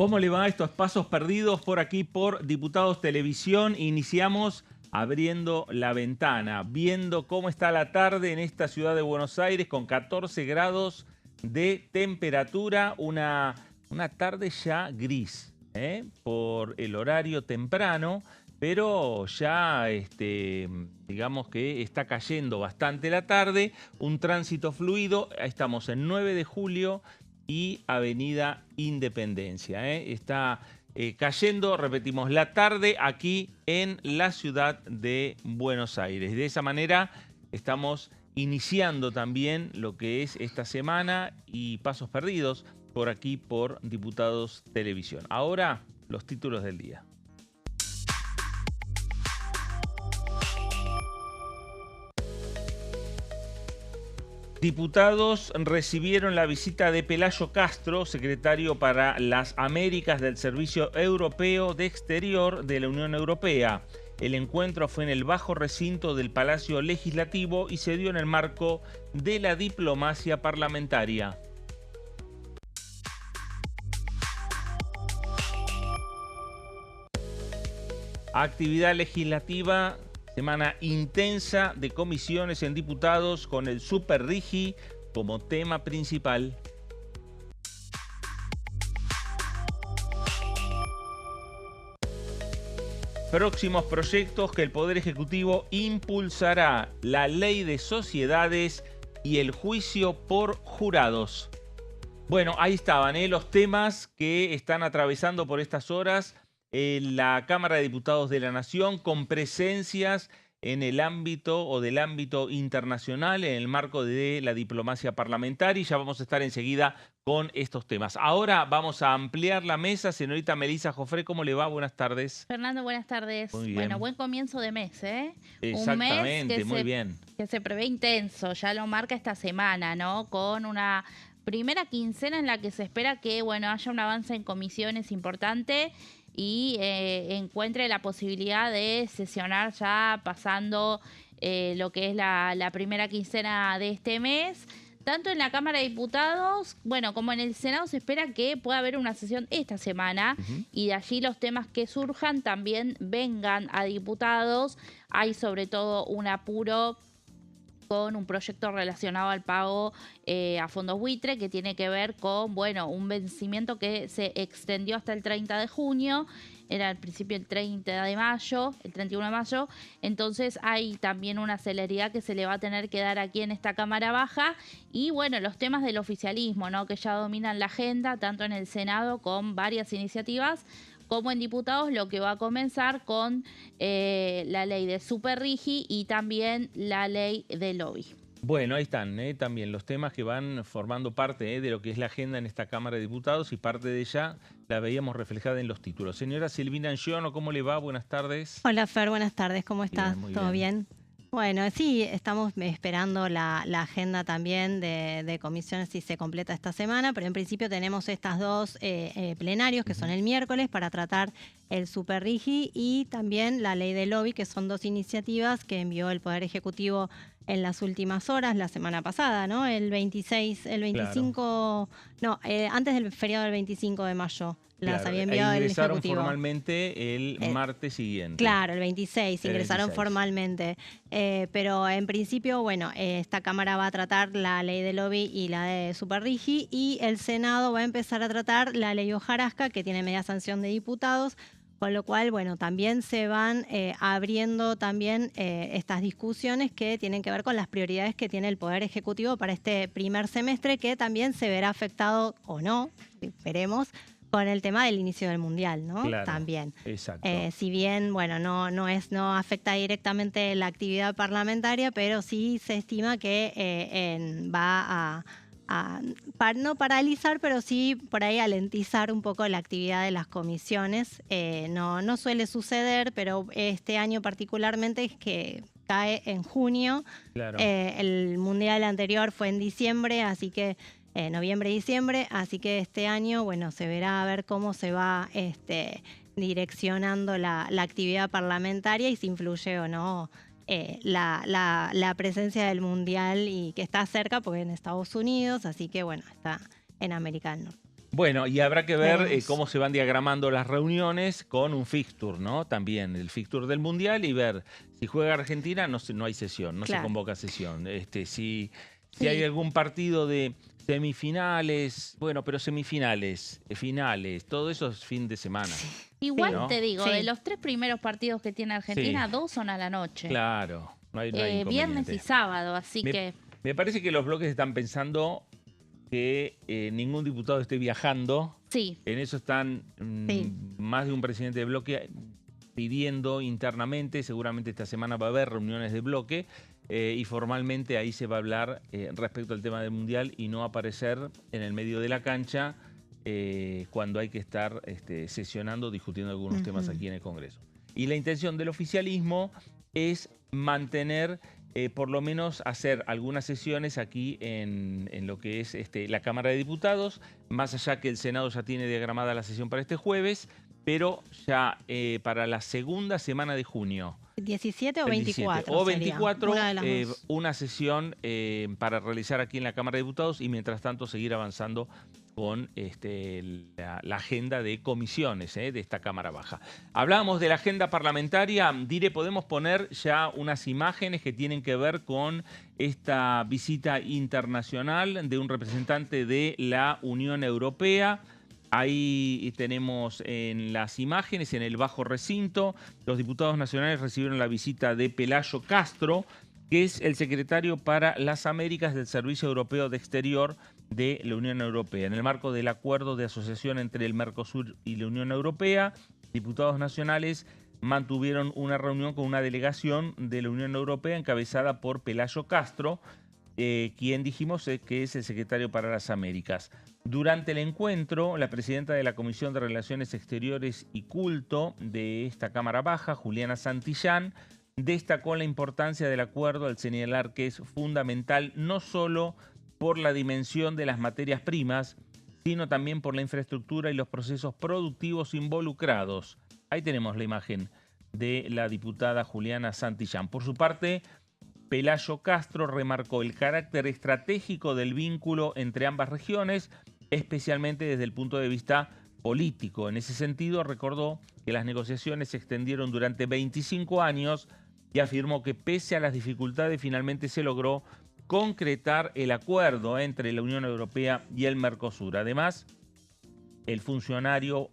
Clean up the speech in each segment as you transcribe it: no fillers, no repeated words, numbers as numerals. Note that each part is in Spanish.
¿Cómo le va a estos pasos perdidos por aquí por Diputados Televisión? Iniciamos abriendo la ventana, viendo cómo está la tarde en esta ciudad de Buenos Aires con 14 grados de temperatura, una tarde ya gris, por el horario temprano, pero ya digamos que está cayendo bastante la tarde, un tránsito fluido, estamos en 9 de julio y Avenida Independencia. Está cayendo, repetimos, la tarde aquí en la ciudad de Buenos Aires. De esa manera estamos iniciando también lo que es esta semana y pasos perdidos por aquí por Diputados Televisión. Ahora, los títulos del día. Diputados recibieron la visita de Pelayo Castro, secretario para las Américas del Servicio Europeo de Exterior de la Unión Europea. El encuentro fue en el bajo recinto del Palacio Legislativo y se dio en el marco de la diplomacia parlamentaria. Actividad legislativa. Semana intensa de comisiones en diputados con el Super Rigi como tema principal. Próximos proyectos que el Poder Ejecutivo impulsará: la ley de sociedades y el juicio por jurados. Bueno, ahí estaban los temas que están atravesando por estas horas en la Cámara de Diputados de la Nación, con presencias en el ámbito o del ámbito internacional, en el marco de la diplomacia parlamentaria, y ya vamos a estar enseguida con estos temas. Ahora vamos a ampliar la mesa. Señorita Melissa Jofré, ¿cómo le va? Buenas tardes. Fernando, buenas tardes. Muy bien. Bueno, buen comienzo de mes, ¿eh? Exactamente, Un mes muy bien. Que se prevé intenso, ya lo marca esta semana, ¿no? Con una primera quincena en la que se espera que, bueno, haya un avance en comisiones importante y encuentre la posibilidad de sesionar ya pasando lo que es la primera quincena de este mes. Tanto en la Cámara de Diputados, bueno, como en el Senado se espera que pueda haber una sesión esta semana y de allí los temas que surjan también vengan a diputados. Hay sobre todo un apuro con un proyecto relacionado al pago a fondos buitre, que tiene que ver con, bueno, un vencimiento que se extendió hasta el 30 de junio, era al principio el 30 de mayo, el 31 de mayo, entonces hay también una celeridad que se le va a tener que dar aquí en esta Cámara Baja, y bueno, los temas del oficialismo, ¿no?, que ya dominan la agenda, tanto en el Senado con varias iniciativas, como en diputados, lo que va a comenzar con la ley de Super Rigi y también la ley de lobby. Bueno, ahí están también los temas que van formando parte de lo que es la agenda en esta Cámara de Diputados, y parte de ella la veíamos reflejada en los títulos. Señora Silvina Angione, ¿cómo le va? Buenas tardes. Hola Fer, buenas tardes, ¿cómo estás? Bien, ¿Todo bien? Bueno, sí, estamos esperando la agenda también de comisiones si se completa esta semana, pero en principio tenemos estas dos plenarios que son el miércoles para tratar el Super Rigi y también la ley de lobby, que son dos iniciativas que envió el Poder Ejecutivo en las últimas horas, la semana pasada, ¿no? El 25, claro. Antes del feriado del 25 de mayo. Las había enviado el Ejecutivo. Ingresaron formalmente el martes siguiente. Claro, el 26 ingresaron formalmente. Pero en principio, bueno, esta Cámara va a tratar la ley de lobby y la de Super Rigi, y el Senado va a empezar a tratar la ley hojarasca, que tiene media sanción de diputados, con lo cual, bueno, también se van abriendo también estas discusiones que tienen que ver con las prioridades que tiene el Poder Ejecutivo para este primer semestre, que también se verá afectado, o no, veremos, con el tema del inicio del Mundial, ¿no? Claro, también. Exacto. Si bien, bueno, no afecta directamente la actividad parlamentaria, pero sí se estima que va no paralizar, pero sí por ahí alentizar un poco la actividad de las comisiones. No suele suceder, pero este año particularmente es que cae en junio. Claro. El Mundial anterior fue en diciembre, así que noviembre y diciembre, así que este año, bueno, se verá a ver cómo se va direccionando la actividad parlamentaria y si influye o no la presencia del Mundial, y que está cerca porque en Estados Unidos, así que bueno, está en América del Norte. Bueno, y habrá que ver Veremos. cómo se van diagramando las reuniones con un fixture, ¿no? También el fixture del Mundial y ver si juega Argentina, no hay sesión, no se Claro. convoca sesión. Si Sí. hay algún partido de semifinales, bueno, pero semifinales, finales, todo eso es fin de semana. Igual ¿no? te digo, Sí. de los 3 primeros partidos que tiene Argentina, Sí. 2 son a la noche. Claro, no hay Viernes inconveniente. y sábado, así que... Me parece que los bloques están pensando que ningún diputado esté viajando. Sí. En eso están Sí. más de un presidente de bloque pidiendo internamente, seguramente esta semana va a haber reuniones de bloque y formalmente ahí se va a hablar respecto al tema del Mundial y no aparecer en el medio de la cancha cuando hay que estar sesionando, discutiendo algunos temas aquí en el Congreso. Y la intención del oficialismo es mantener, por lo menos hacer algunas sesiones aquí en lo que es la Cámara de Diputados, más allá que el Senado ya tiene diagramada la sesión para este jueves, pero ya para la segunda semana de junio. 17 o el 17, 24. o sería, 24, una de las dos. una sesión para realizar aquí en la Cámara de Diputados y mientras tanto seguir avanzando con la agenda de comisiones de esta Cámara Baja. Hablábamos de la agenda parlamentaria. Dire, podemos poner ya unas imágenes que tienen que ver con esta visita internacional de un representante de la Unión Europea. Ahí tenemos en las imágenes, en el bajo recinto, los diputados nacionales recibieron la visita de Pelayo Castro, que es el secretario para las Américas del Servicio Europeo de Exterior de la Unión Europea. En el marco del acuerdo de asociación entre el Mercosur y la Unión Europea, diputados nacionales mantuvieron una reunión con una delegación de la Unión Europea encabezada por Pelayo Castro, quien dijimos que es el secretario para las Américas. Durante el encuentro, la presidenta de la Comisión de Relaciones Exteriores y Culto de esta Cámara Baja, Juliana Santillán, destacó la importancia del acuerdo al señalar que es fundamental no solo por la dimensión de las materias primas, sino también por la infraestructura y los procesos productivos involucrados. Ahí tenemos la imagen de la diputada Juliana Santillán. Por su parte, Pelayo Castro remarcó el carácter estratégico del vínculo entre ambas regiones, especialmente desde el punto de vista político. En ese sentido, recordó que las negociaciones se extendieron durante 25 años y afirmó que pese a las dificultades finalmente se logró concretar el acuerdo entre la Unión Europea y el Mercosur. Además, el funcionario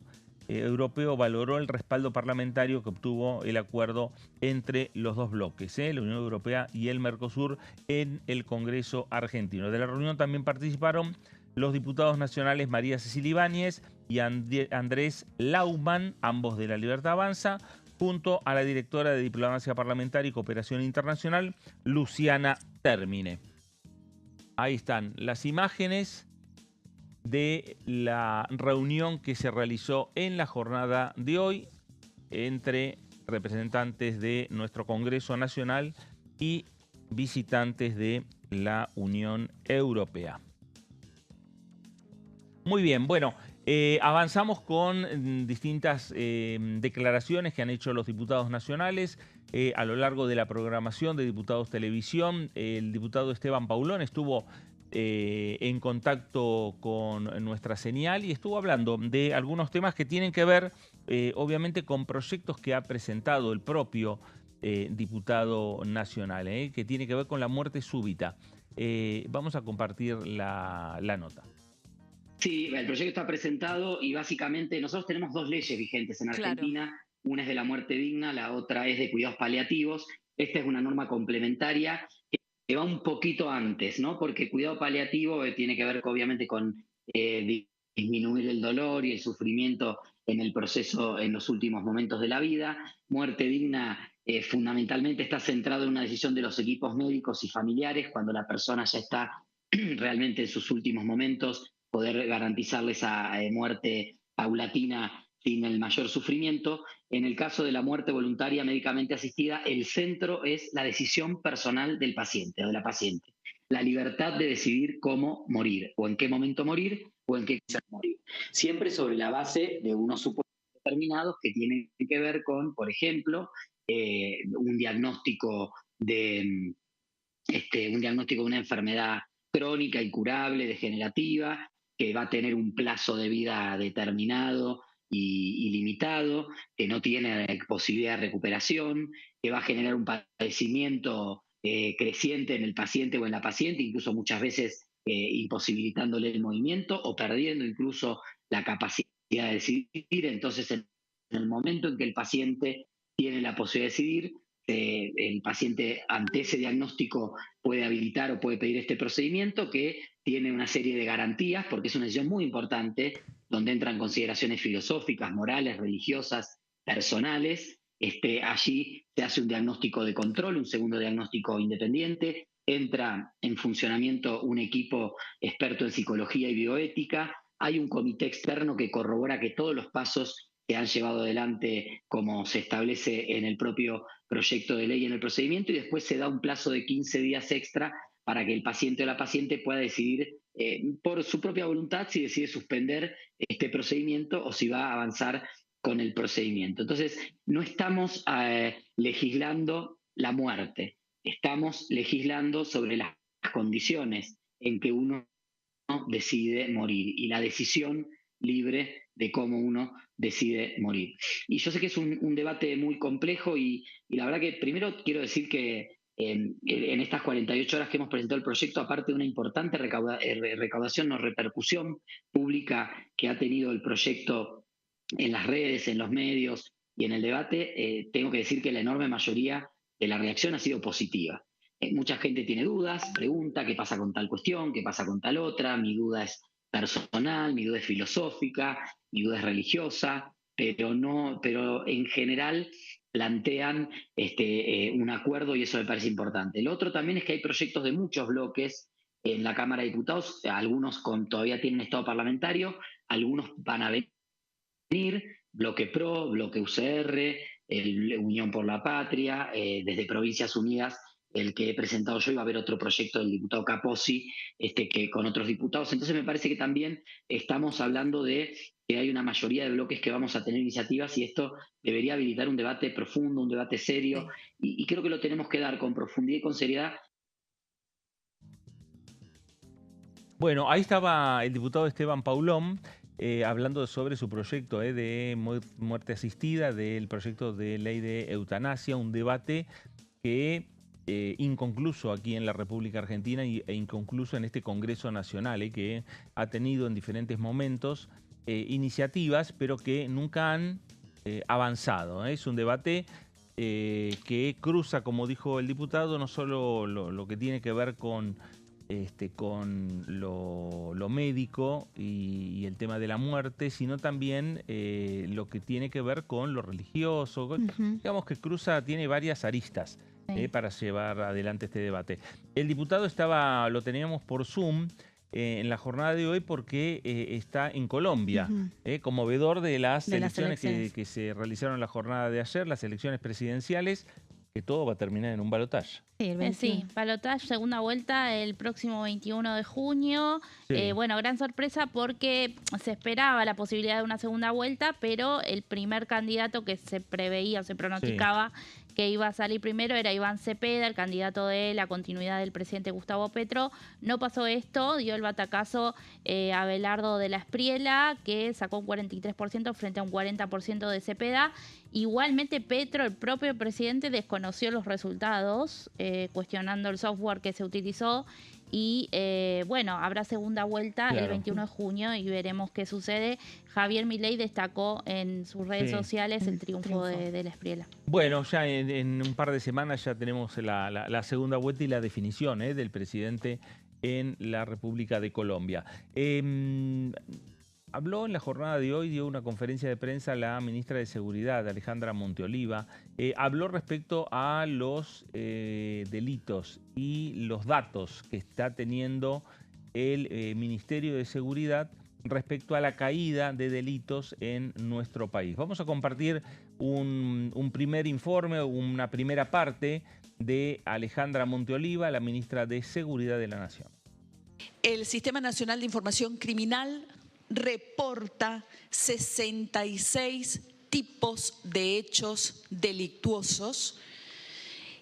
europeo valoró el respaldo parlamentario que obtuvo el acuerdo entre los dos bloques, la Unión Europea y el Mercosur, en el Congreso argentino. De la reunión también participaron los diputados nacionales María Cecilia Ibáñez y Andrés Laumann, ambos de La Libertad Avanza, junto a la directora de Diplomacia Parlamentaria y Cooperación Internacional, Luciana Termine. Ahí están las imágenes de la reunión que se realizó en la jornada de hoy entre representantes de nuestro Congreso Nacional y visitantes de la Unión Europea. Muy bien, bueno, avanzamos con distintas declaraciones que han hecho los diputados nacionales a lo largo de la programación de Diputados Televisión. El diputado Esteban Paulón estuvo en contacto con nuestra señal y estuvo hablando de algunos temas que tienen que ver, obviamente, con proyectos que ha presentado el propio diputado nacional, que tiene que ver con la muerte súbita. Vamos a compartir la nota. Sí, el proyecto está presentado y básicamente nosotros tenemos dos leyes vigentes en Argentina. Claro. Una es de la muerte digna, la otra es de cuidados paliativos. Esta es una norma complementaria que va un poquito antes, ¿no? Porque cuidado paliativo tiene que ver obviamente con disminuir el dolor y el sufrimiento en el proceso, en los últimos momentos de la vida. Muerte digna fundamentalmente está centrado en una decisión de los equipos médicos y familiares cuando la persona ya está realmente en sus últimos momentos, poder garantizarle esa muerte paulatina sin el mayor sufrimiento. En el caso de la muerte voluntaria médicamente asistida, el centro es la decisión personal del paciente o de la paciente. La libertad de decidir cómo morir, o en qué momento morir, o en qué morir. Siempre sobre la base de unos supuestos determinados que tienen que ver con, por ejemplo, un diagnóstico de una enfermedad crónica, incurable, degenerativa, que va a tener un plazo de vida determinado y limitado, que no tiene posibilidad de recuperación, que va a generar un padecimiento creciente en el paciente o en la paciente, incluso muchas veces imposibilitándole el movimiento o perdiendo incluso la capacidad de decidir. Entonces, en el momento en que el paciente tiene la posibilidad de decidir, el paciente ante ese diagnóstico puede habilitar o puede pedir este procedimiento que tiene una serie de garantías, porque es una decisión muy importante, donde entran consideraciones filosóficas, morales, religiosas, personales. Allí se hace un diagnóstico de control, un segundo diagnóstico independiente, entra en funcionamiento un equipo experto en psicología y bioética, hay un comité externo que corrobora que todos los pasos se han llevado adelante como se establece en el propio proyecto de ley en el procedimiento, y después se da un plazo de 15 días extra para que el paciente o la paciente pueda decidir por su propia voluntad si decide suspender este procedimiento o si va a avanzar con el procedimiento. Entonces, no estamos legislando la muerte, estamos legislando sobre las condiciones en que uno decide morir y la decisión libre de cómo uno decide morir. Y yo sé que es un debate muy complejo y la verdad que primero quiero decir que en estas 48 horas que hemos presentado el proyecto, aparte de una importante recaudación o repercusión pública que ha tenido el proyecto en las redes, en los medios y en el debate, tengo que decir que la enorme mayoría de la reacción ha sido positiva. Mucha gente tiene dudas, pregunta qué pasa con tal cuestión, qué pasa con tal otra, mi duda es personal, mi duda es filosófica, mi duda es religiosa, pero en general plantean un acuerdo y eso me parece importante. Lo otro también es que hay proyectos de muchos bloques en la Cámara de Diputados, algunos todavía tienen estado parlamentario, algunos van a venir, bloque PRO, bloque UCR, Unión por la Patria, desde Provincias Unidas, el que he presentado yo, iba a haber otro proyecto del diputado Capozzi, que con otros diputados. Entonces me parece que también estamos hablando de que hay una mayoría de bloques que vamos a tener iniciativas y esto debería habilitar un debate profundo, un debate serio, y creo que lo tenemos que dar con profundidad y con seriedad. Bueno, ahí estaba el diputado Esteban Paulón hablando sobre su proyecto de muerte asistida, del proyecto de ley de eutanasia, un debate que inconcluso aquí en la República Argentina e inconcluso en este Congreso Nacional, que ha tenido en diferentes momentos iniciativas, pero que nunca han avanzado. Es un debate que cruza, como dijo el diputado, no solo lo que tiene que ver con lo médico y el tema de la muerte, sino también lo que tiene que ver con lo religioso. Digamos que tiene varias aristas para llevar adelante este debate. El diputado lo teníamos por Zoom en la jornada de hoy porque está en Colombia, como vedor de las elecciones que se realizaron en la jornada de ayer, las elecciones presidenciales, que todo va a terminar en un balotaje. Sí, balotaje, segunda vuelta el próximo 21 de junio. Sí. Bueno, gran sorpresa porque se esperaba la posibilidad de una segunda vuelta, pero el primer candidato que se preveía o se pronosticaba que iba a salir primero era Iván Cepeda, el candidato de la continuidad del presidente Gustavo Petro. No pasó esto, dio el batacazo a Abelardo de la Espriella, que sacó un 43% frente a un 40% de Cepeda. Igualmente Petro, el propio presidente, desconoció los resultados, cuestionando el software que se utilizó. Y bueno, habrá segunda vuelta el 21 de junio y veremos qué sucede. Javier Milei destacó en sus redes sociales el triunfo de la Espriella. Bueno, ya en un par de semanas ya tenemos la segunda vuelta y la definición del presidente en la República de Colombia. Habló en la jornada de hoy, dio una conferencia de prensa la ministra de Seguridad, Alejandra Monteoliva. Habló respecto a los delitos y los datos que está teniendo el Ministerio de Seguridad respecto a la caída de delitos en nuestro país. Vamos a compartir un primer informe, una primera parte de Alejandra Monteoliva, la ministra de Seguridad de la Nación. El Sistema Nacional de Información Criminal reporta 66 tipos de hechos delictuosos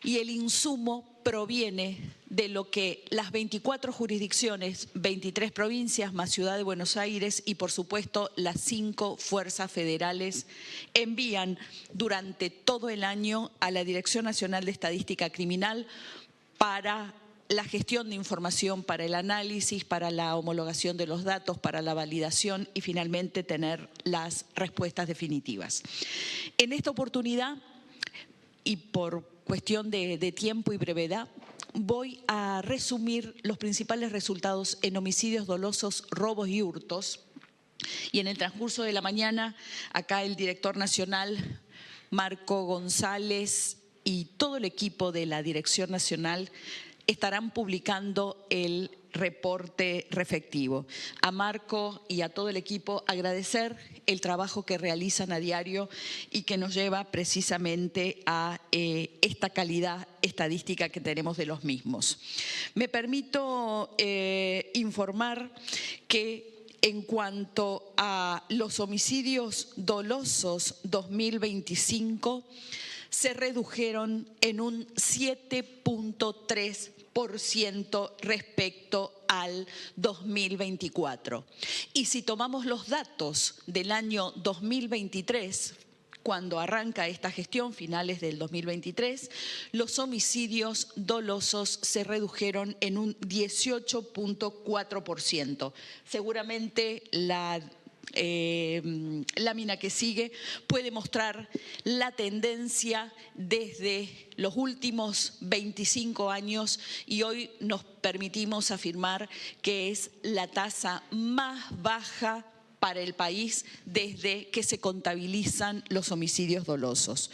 y el insumo proviene de lo que las 24 jurisdicciones, 23 provincias más Ciudad de Buenos Aires y por supuesto las 5 fuerzas federales envían durante todo el año a la Dirección Nacional de Estadística Criminal para la gestión de información, para el análisis, para la homologación de los datos, para la validación y finalmente tener las respuestas definitivas. En esta oportunidad, y por cuestión de tiempo y brevedad, voy a resumir los principales resultados en homicidios dolosos, robos y hurtos. Y en el transcurso de la mañana, acá el director nacional, Marco González, y todo el equipo de la Dirección Nacional estarán publicando el reporte respectivo. A Marco y a todo el equipo agradecer el trabajo que realizan a diario y que nos lleva precisamente a esta calidad estadística que tenemos de los mismos. Me permito informar que en cuanto a los homicidios dolosos 2025, se redujeron en un 7.3% respecto al 2024. Y si tomamos los datos del año 2023, cuando arranca esta gestión, finales del 2023, los homicidios dolosos se redujeron en un 18.4%. Seguramente la lámina que sigue puede mostrar la tendencia desde los últimos 25 años y hoy nos permitimos afirmar que es la tasa más baja para el país desde que se contabilizan los homicidios dolosos.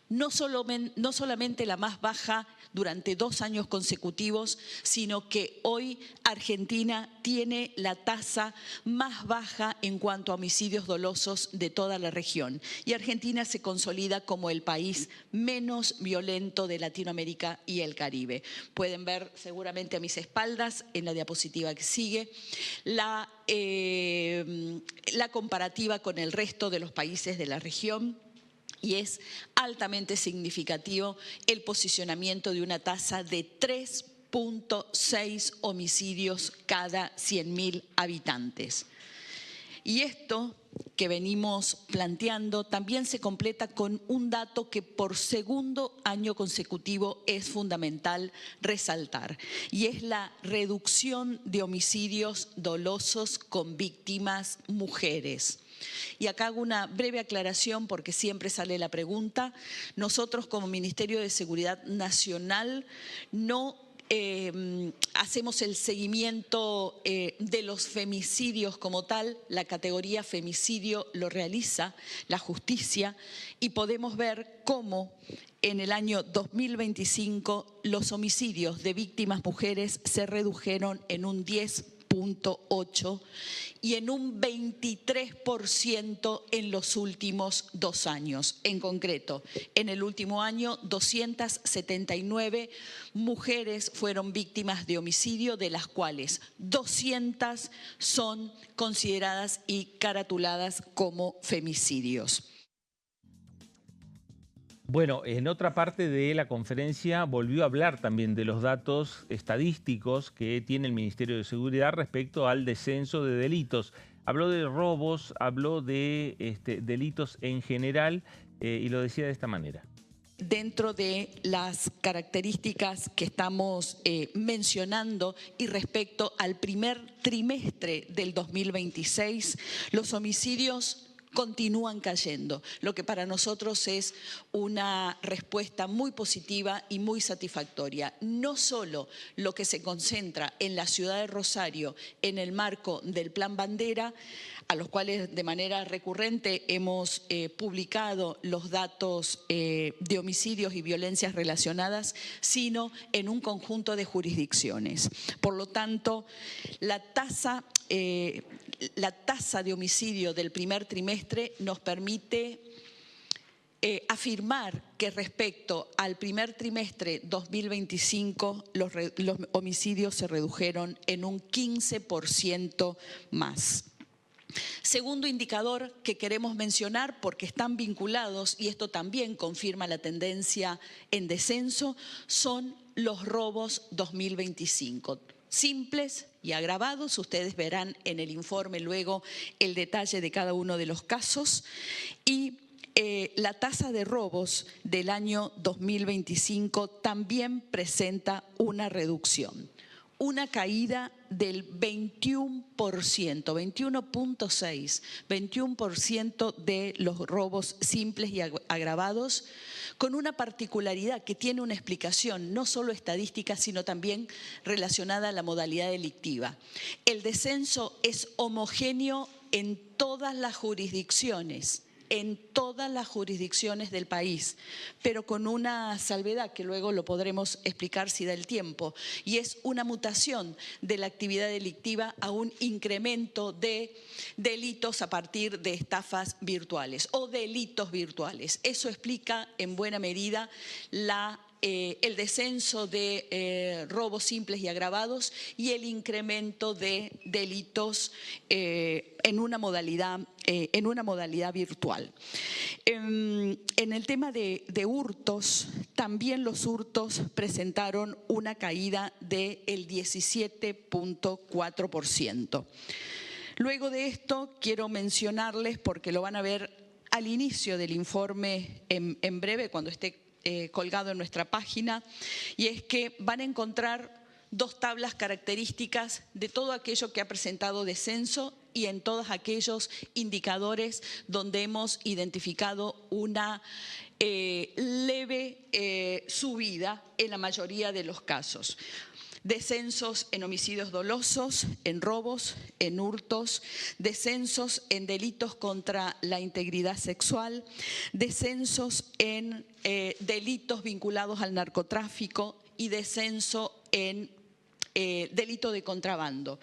No solamente la más baja durante 2 años consecutivos, sino que hoy Argentina tiene la tasa más baja en cuanto a homicidios dolosos de toda la región. Y Argentina se consolida como el país menos violento de Latinoamérica y el Caribe. Pueden ver seguramente a mis espaldas, en la diapositiva que sigue, la comparativa con el resto de los países de la región. Y es altamente significativo el posicionamiento de una tasa de 3.6 homicidios cada 100.000 habitantes. Y esto que venimos planteando también se completa con un dato que por segundo año consecutivo es fundamental resaltar, y es la reducción de homicidios dolosos con víctimas mujeres. Y acá hago una breve aclaración porque siempre sale la pregunta. Nosotros como Ministerio de Seguridad Nacional no hacemos el seguimiento de los femicidios como tal. La categoría femicidio lo realiza la justicia y podemos ver cómo en el año 2025 los homicidios de víctimas mujeres se redujeron en un 10.8% y en un 23% en los últimos 2 años. En concreto, en el último año, 279 mujeres fueron víctimas de homicidio, de las cuales 200 son consideradas y caratuladas como femicidios. Bueno, en otra parte de la conferencia volvió a hablar también de los datos estadísticos que tiene el Ministerio de Seguridad respecto al descenso de delitos. Habló de robos, habló de delitos en general y lo decía de esta manera. Dentro de las características que estamos mencionando y respecto al primer trimestre del 2026, los homicidios continúan cayendo, lo que para nosotros es una respuesta muy positiva y muy satisfactoria. No solo lo que se concentra en la ciudad de Rosario en el marco del Plan Bandera, a los cuales de manera recurrente hemos publicado los datos de homicidios y violencias relacionadas, sino en un conjunto de jurisdicciones. Por lo tanto, la tasa de homicidio del primer trimestre nos permite afirmar que respecto al primer trimestre 2025 los homicidios se redujeron en un 15% más. Segundo indicador que queremos mencionar porque están vinculados, y esto también confirma la tendencia en descenso, son los robos 2025. Simples y agravados, ustedes verán en el informe luego el detalle de cada uno de los casos, y la tasa de robos del año 2025 también presenta una reducción, una caída del 21%, 21.6% de los robos simples y agravados, con una particularidad que tiene una explicación no solo estadística, sino también relacionada a la modalidad delictiva. El descenso es homogéneo en todas las jurisdicciones del país, pero con una salvedad que luego lo podremos explicar si da el tiempo, y es una mutación de la actividad delictiva a un incremento de delitos a partir de estafas virtuales o delitos virtuales. Eso explica en buena medida el descenso de robos simples y agravados y el incremento de delitos en una modalidad virtual. En el tema de hurtos, también los hurtos presentaron una caída del 17.4%. Luego de esto quiero mencionarles, porque lo van a ver al inicio del informe en breve, cuando esté colgado en nuestra página, y es que van a encontrar dos tablas características de todo aquello que ha presentado descenso y en todos aquellos indicadores donde hemos identificado una leve subida en la mayoría de los casos. Descensos en homicidios dolosos, en robos, en hurtos, descensos en delitos contra la integridad sexual, descensos en delitos vinculados al narcotráfico y descenso en delito de contrabando.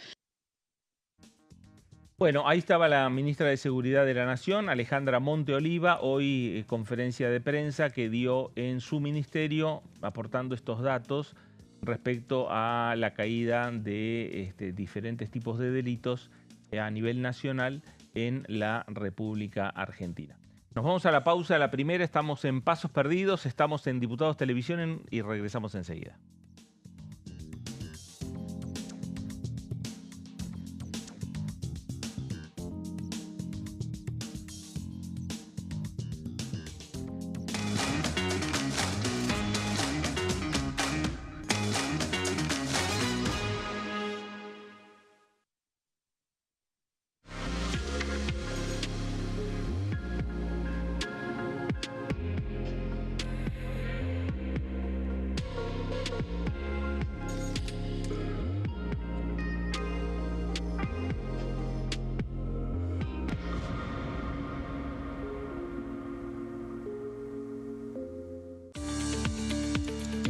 Bueno, ahí estaba la ministra de Seguridad de la Nación, Alejandra Monte Oliva, hoy conferencia de prensa que dio en su ministerio aportando estos datos respecto a la caída de diferentes tipos de delitos a nivel nacional en la República Argentina. Nos vamos a la pausa, la primera, estamos en Pasos Perdidos, estamos en Diputados Televisión y regresamos enseguida.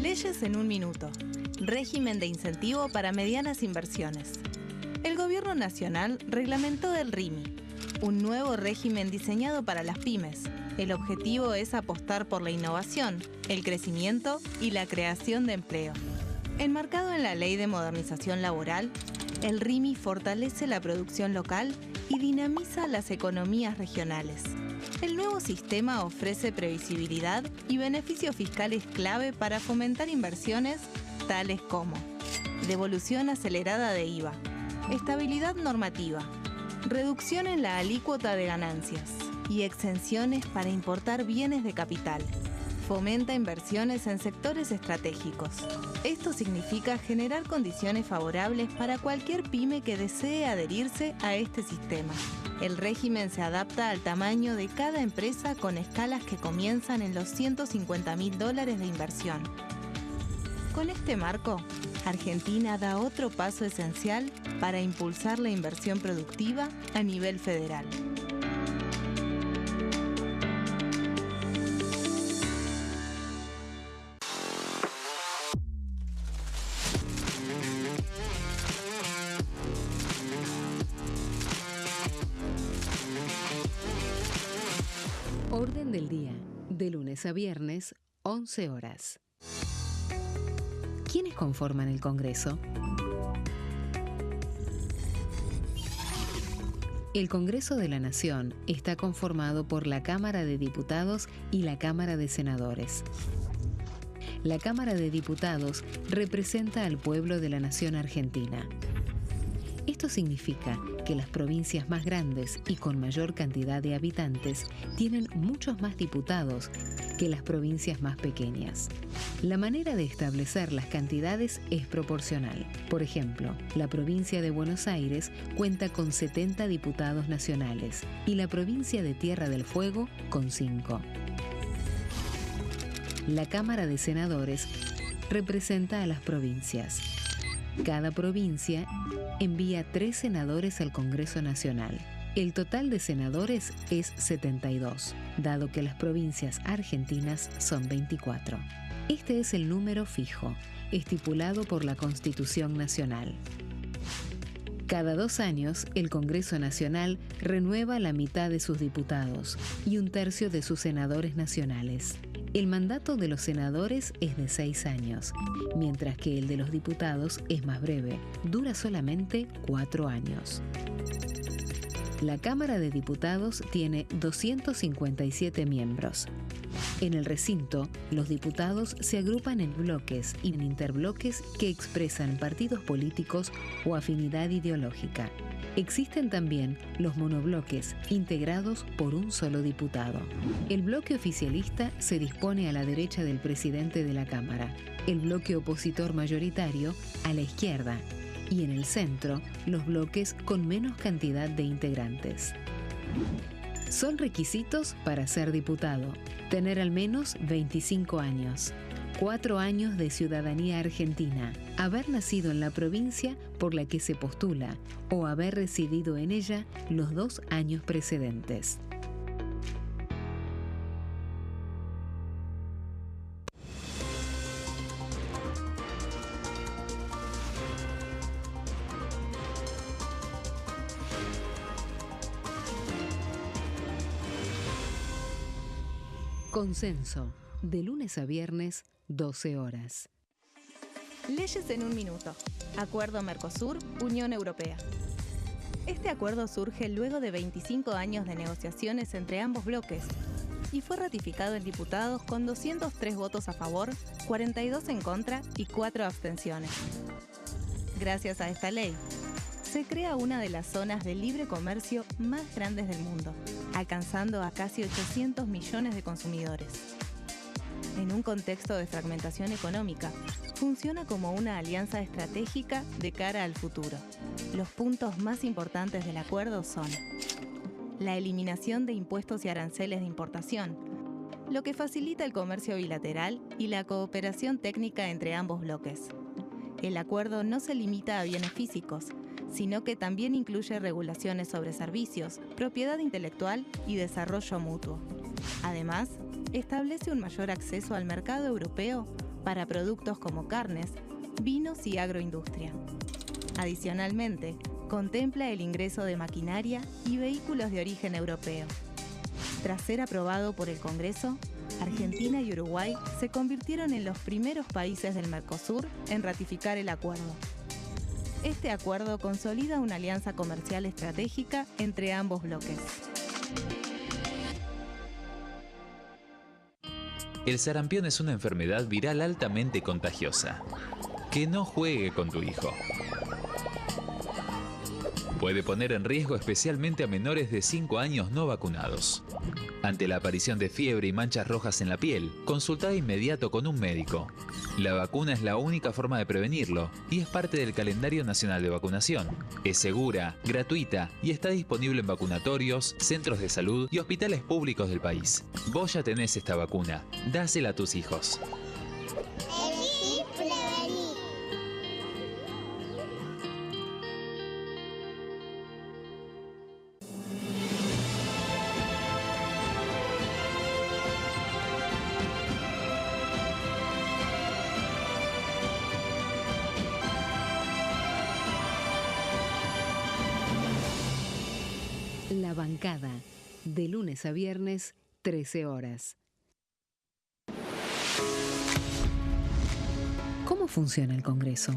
Leyes en un minuto. Régimen de incentivo para medianas inversiones. El Gobierno Nacional reglamentó el RIMI, un nuevo régimen diseñado para las pymes. El objetivo es apostar por la innovación, el crecimiento y la creación de empleo. Enmarcado en la Ley de Modernización Laboral, el RIMI fortalece la producción local y dinamiza las economías regionales. El nuevo sistema ofrece previsibilidad y beneficios fiscales clave para fomentar inversiones tales como devolución acelerada de IVA, estabilidad normativa, reducción en la alícuota de ganancias y exenciones para importar bienes de capital. Fomenta inversiones en sectores estratégicos. Esto significa generar condiciones favorables para cualquier pyme que desee adherirse a este sistema. El régimen se adapta al tamaño de cada empresa con escalas que comienzan en los $150.000 de inversión. Con este marco, Argentina da otro paso esencial para impulsar la inversión productiva a nivel federal. Orden del día, de lunes a viernes, 11 horas. ¿Quiénes conforman el Congreso? El Congreso de la Nación está conformado por la Cámara de Diputados y la Cámara de Senadores. La Cámara de Diputados representa al pueblo de la nación argentina. Esto significa que las provincias más grandes y con mayor cantidad de habitantes tienen muchos más diputados que las provincias más pequeñas. La manera de establecer las cantidades es proporcional. Por ejemplo, la provincia de Buenos Aires cuenta con 70 diputados nacionales y la provincia de Tierra del Fuego con 5. La Cámara de Senadores representa a las provincias. Cada provincia envía 3 senadores al Congreso Nacional. El total de senadores es 72, dado que las provincias argentinas son 24. Este es el número fijo, estipulado por la Constitución Nacional. Cada 2 años, el Congreso Nacional renueva la mitad de sus diputados y 1/3 de sus senadores nacionales. El mandato de los senadores es de 6 años, mientras que el de los diputados es más breve, dura solamente 4 años. La Cámara de Diputados tiene 257 miembros. En el recinto, los diputados se agrupan en bloques y en interbloques que expresan partidos políticos o afinidad ideológica. Existen también los monobloques, integrados por un solo diputado. El bloque oficialista se dispone a la derecha del presidente de la Cámara, el bloque opositor mayoritario a la izquierda, y en el centro, los bloques con menos cantidad de integrantes. Son requisitos para ser diputado: tener al menos 25 años, 4 años de ciudadanía argentina, haber nacido en la provincia por la que se postula o haber residido en ella los 2 años precedentes. Consenso, de lunes a viernes, 12 horas. Leyes en un minuto. Acuerdo Mercosur-Unión Europea. Este acuerdo surge luego de 25 años de negociaciones entre ambos bloques y fue ratificado en diputados con 203 votos a favor, 42 en contra y 4 abstenciones. Gracias a esta ley, se crea una de las zonas de libre comercio más grandes del mundo, alcanzando a casi 800 millones de consumidores. En un contexto de fragmentación económica, funciona como una alianza estratégica de cara al futuro. Los puntos más importantes del acuerdo son la eliminación de impuestos y aranceles de importación, lo que facilita el comercio bilateral y la cooperación técnica entre ambos bloques. El acuerdo no se limita a bienes físicos, sino que también incluye regulaciones sobre servicios, propiedad intelectual y desarrollo mutuo. Además, establece un mayor acceso al mercado europeo para productos como carnes, vinos y agroindustria. Adicionalmente, contempla el ingreso de maquinaria y vehículos de origen europeo. Tras ser aprobado por el Congreso, Argentina y Uruguay se convirtieron en los primeros países del Mercosur en ratificar el acuerdo. Este acuerdo consolida una alianza comercial estratégica entre ambos bloques. El sarampión es una enfermedad viral altamente contagiosa. Que no juegue con tu hijo. Puede poner en riesgo especialmente a menores de 5 años no vacunados. Ante la aparición de fiebre y manchas rojas en la piel, consulta de inmediato con un médico. La vacuna es la única forma de prevenirlo y es parte del calendario nacional de vacunación. Es segura, gratuita y está disponible en vacunatorios, centros de salud y hospitales públicos del país. Vos ya tenés esta vacuna. Dásela a tus hijos. Elegí prevenir. La bancada, de lunes a viernes, 13 horas. ¿Cómo funciona el Congreso?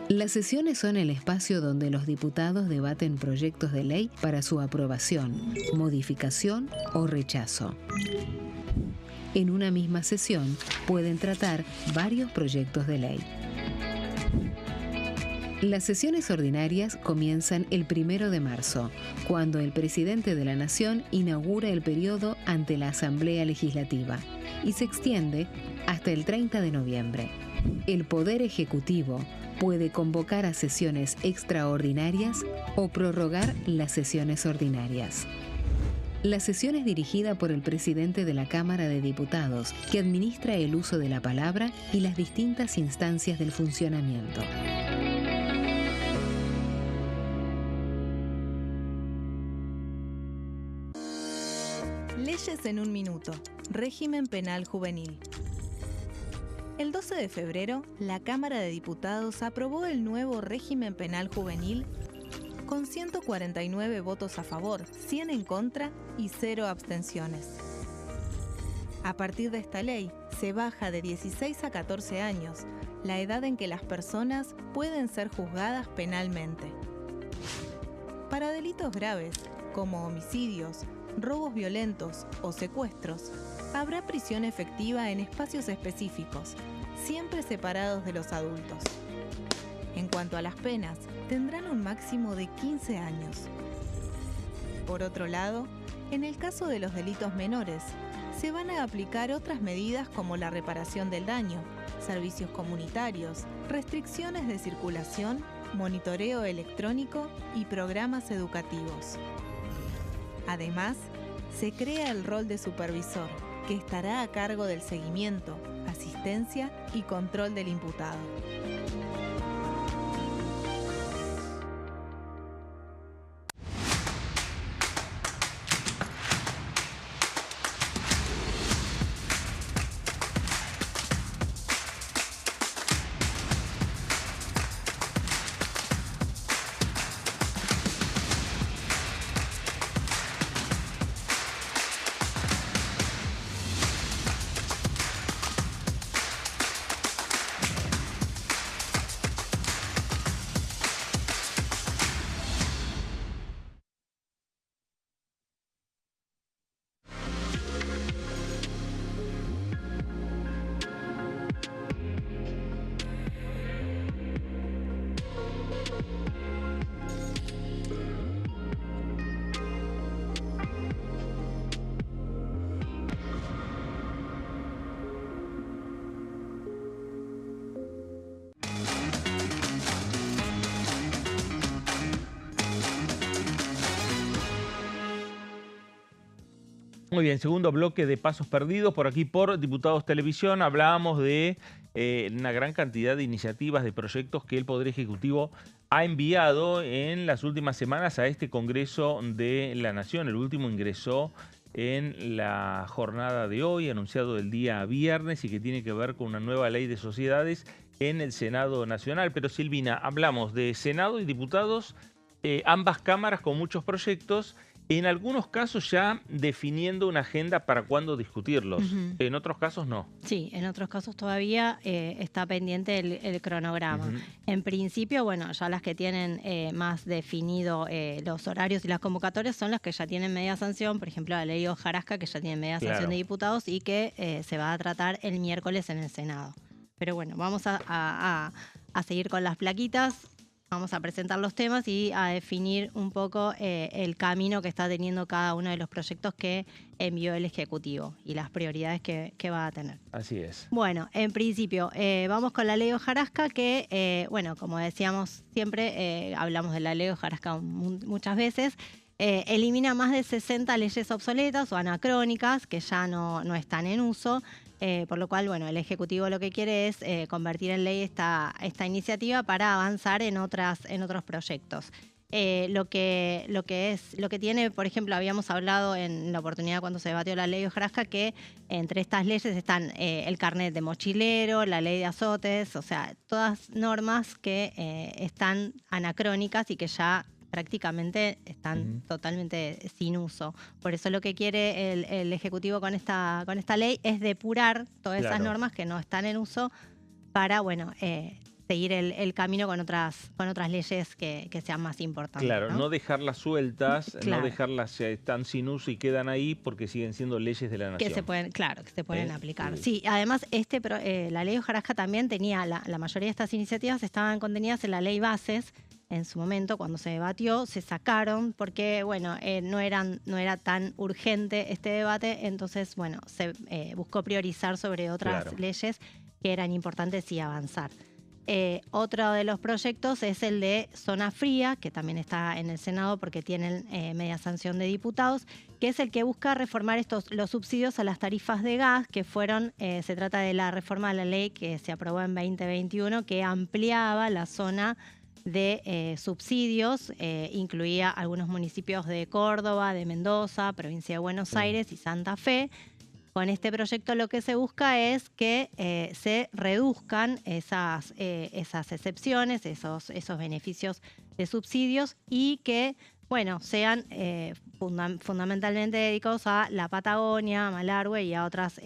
Las sesiones son el espacio donde los diputados debaten proyectos de ley para su aprobación, modificación o rechazo. En una misma sesión pueden tratar varios proyectos de ley. Las sesiones ordinarias comienzan el 1 de marzo, cuando el presidente de la Nación inaugura el periodo ante la Asamblea Legislativa y se extiende hasta el 30 de noviembre. El Poder Ejecutivo puede convocar a sesiones extraordinarias o prorrogar las sesiones ordinarias. La sesión es dirigida por el presidente de la Cámara de Diputados, que administra el uso de la palabra y las distintas instancias del funcionamiento. Leyes en un minuto. Régimen penal juvenil. El 12 de febrero, la Cámara de Diputados aprobó el nuevo régimen penal juvenil con 149 votos a favor, 100 en contra y 0 abstenciones. A partir de esta ley, se baja de 16 a 14 años la edad en que las personas pueden ser juzgadas penalmente. Para delitos graves, como homicidios, robos violentos o secuestros, habrá prisión efectiva en espacios específicos, siempre separados de los adultos. En cuanto a las penas, tendrán un máximo de 15 años. Por otro lado, en el caso de los delitos menores, se van a aplicar otras medidas como la reparación del daño, servicios comunitarios, restricciones de circulación, monitoreo electrónico y programas educativos. Además, se crea el rol de supervisor, que estará a cargo del seguimiento, asistencia y control del imputado. Muy bien, segundo bloque de Pasos Perdidos, por aquí por Diputados Televisión. Hablábamos de una gran cantidad de iniciativas, de proyectos que el Poder Ejecutivo ha enviado en las últimas semanas a este Congreso de la Nación. El último ingresó en la jornada de hoy, anunciado el día viernes, y que tiene que ver con una nueva ley de sociedades en el Senado Nacional. Pero Silvina, hablamos de Senado y diputados, ambas cámaras con muchos proyectos, en algunos casos ya definiendo una agenda para cuándo discutirlos, en otros casos no. Sí, en otros casos todavía está pendiente el cronograma. En principio, bueno, ya las que tienen más definido los horarios y las convocatorias son las que ya tienen media sanción, por ejemplo la ley Hojarasca, que ya tiene media sanción de diputados y que se va a tratar el miércoles en el Senado. Pero bueno, vamos a seguir con las plaquitas. Vamos a presentar los temas y a definir un poco el camino que está teniendo cada uno de los proyectos que envió el Ejecutivo y las prioridades que va a tener. Así es. Bueno, en principio, vamos con la ley Hojarasca que, bueno, como decíamos siempre, hablamos de la ley Hojarasca muchas veces, elimina más de 60 leyes obsoletas o anacrónicas que ya no están en uso. Por lo cual, bueno, el Ejecutivo lo que quiere es convertir en ley esta iniciativa para avanzar en otros proyectos. Lo que tiene, por ejemplo, habíamos hablado en la oportunidad cuando se debatió la ley Hojarasca, que entre estas leyes están el carnet de mochilero, la ley de azotes, o sea, todas normas que están anacrónicas y que ya prácticamente están totalmente sin uso. Por eso lo que quiere el Ejecutivo con esta ley es depurar todas esas normas que no están en uso para, bueno, seguir el camino con otras leyes que sean más importantes. Claro, no dejarlas sueltas, Claro. no dejarlas están sin uso y quedan ahí porque siguen siendo leyes de la nación. Que se pueden aplicar. Sí, además la ley Hojarasca también tenía, la mayoría de estas iniciativas estaban contenidas en la ley Bases. En su momento, cuando se debatió, se sacaron porque, bueno, no era tan urgente este debate, entonces, bueno, se buscó priorizar sobre otras leyes que eran importantes y avanzar. Otro de los proyectos es el de Zona Fría, que también está en el Senado porque tienen media sanción de diputados, que es el que busca reformar los subsidios a las tarifas de gas, que se trata de la reforma de la ley que se aprobó en 2021, que ampliaba la zona de subsidios, incluía algunos municipios de Córdoba, de Mendoza, provincia de Buenos Aires y Santa Fe. Con este proyecto lo que se busca es que se reduzcan esas excepciones, esos beneficios de subsidios y que, bueno, sean fundamentalmente dedicados a la Patagonia, Malargüe y a otras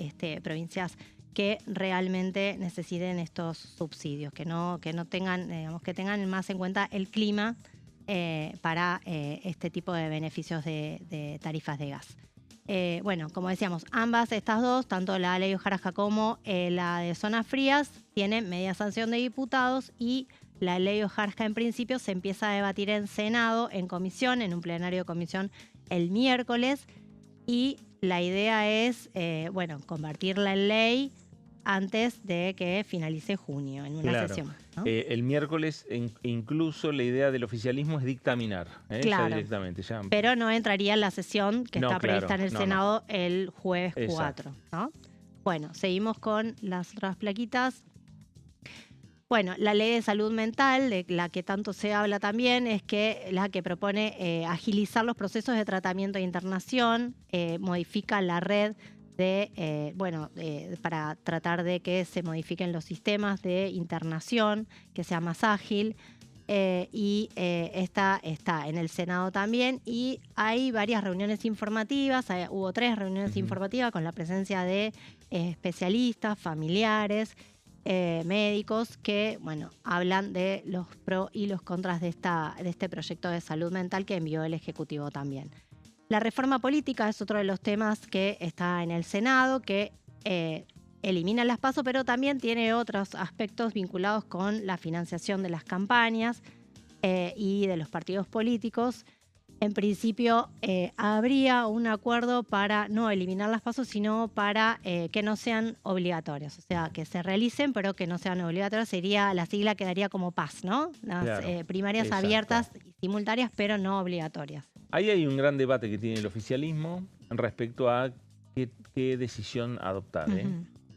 provincias que realmente necesiten estos subsidios, que no tengan, que tengan más en cuenta el clima para este tipo de beneficios de tarifas de gas. Bueno, como decíamos, estas dos, tanto la ley Hojarasca como la de Zonas Frías, tienen media sanción de diputados y la ley Hojarasca en principio se empieza a debatir en Senado, en comisión, en un plenario de comisión el miércoles y la idea es, convertirla en ley antes de que finalice junio, en una sesión. ¿No? El miércoles incluso la idea del oficialismo es dictaminar, ya directamente. Ya. Pero no entraría en la sesión que está prevista en el Senado el jueves 4. ¿No? Bueno, seguimos con las otras plaquitas. Bueno, la ley de salud mental, de la que tanto se habla también, es la que propone agilizar los procesos de tratamiento e internación, modifica la red para tratar de que se modifiquen los sistemas de internación, que sea más ágil, esta está en el Senado también y hay varias reuniones informativas, hubo 3 reuniones informativas con la presencia de especialistas, familiares, médicos que, hablan de los pros y los contras de este proyecto de salud mental que envió el Ejecutivo también. La reforma política es otro de los temas que está en el Senado, que elimina las PASO, pero también tiene otros aspectos vinculados con la financiación de las campañas y de los partidos políticos. En principio, habría un acuerdo para no eliminar las PASO, sino para que no sean obligatorias. O sea, que se realicen, pero que no sean obligatorias. La sigla quedaría como PAS, ¿no? Las primarias abiertas y simultáneas, pero no obligatorias. Ahí hay un gran debate que tiene el oficialismo respecto a qué decisión adoptar.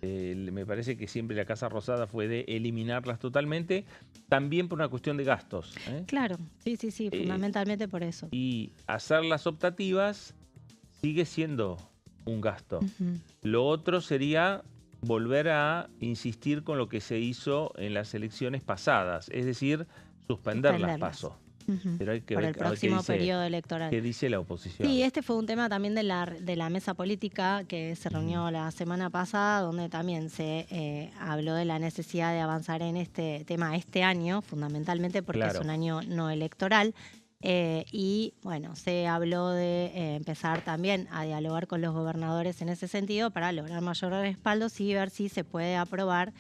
Me parece que siempre la Casa Rosada fue de eliminarlas totalmente, también por una cuestión de gastos. Claro, sí, fundamentalmente por eso. Y hacerlas optativas sigue siendo un gasto. Lo otro sería volver a insistir con lo que se hizo en las elecciones pasadas, es decir, suspender las PASO. Pero hay que por ver el próximo periodo electoral. ¿Qué dice la oposición? Sí, este fue un tema también de la mesa política que se reunió la semana pasada, donde también se habló de la necesidad de avanzar en este tema este año, fundamentalmente porque es un año no electoral. Y bueno, se habló de empezar también a dialogar con los gobernadores en ese sentido para lograr mayor respaldo y ver si se puede aprobar,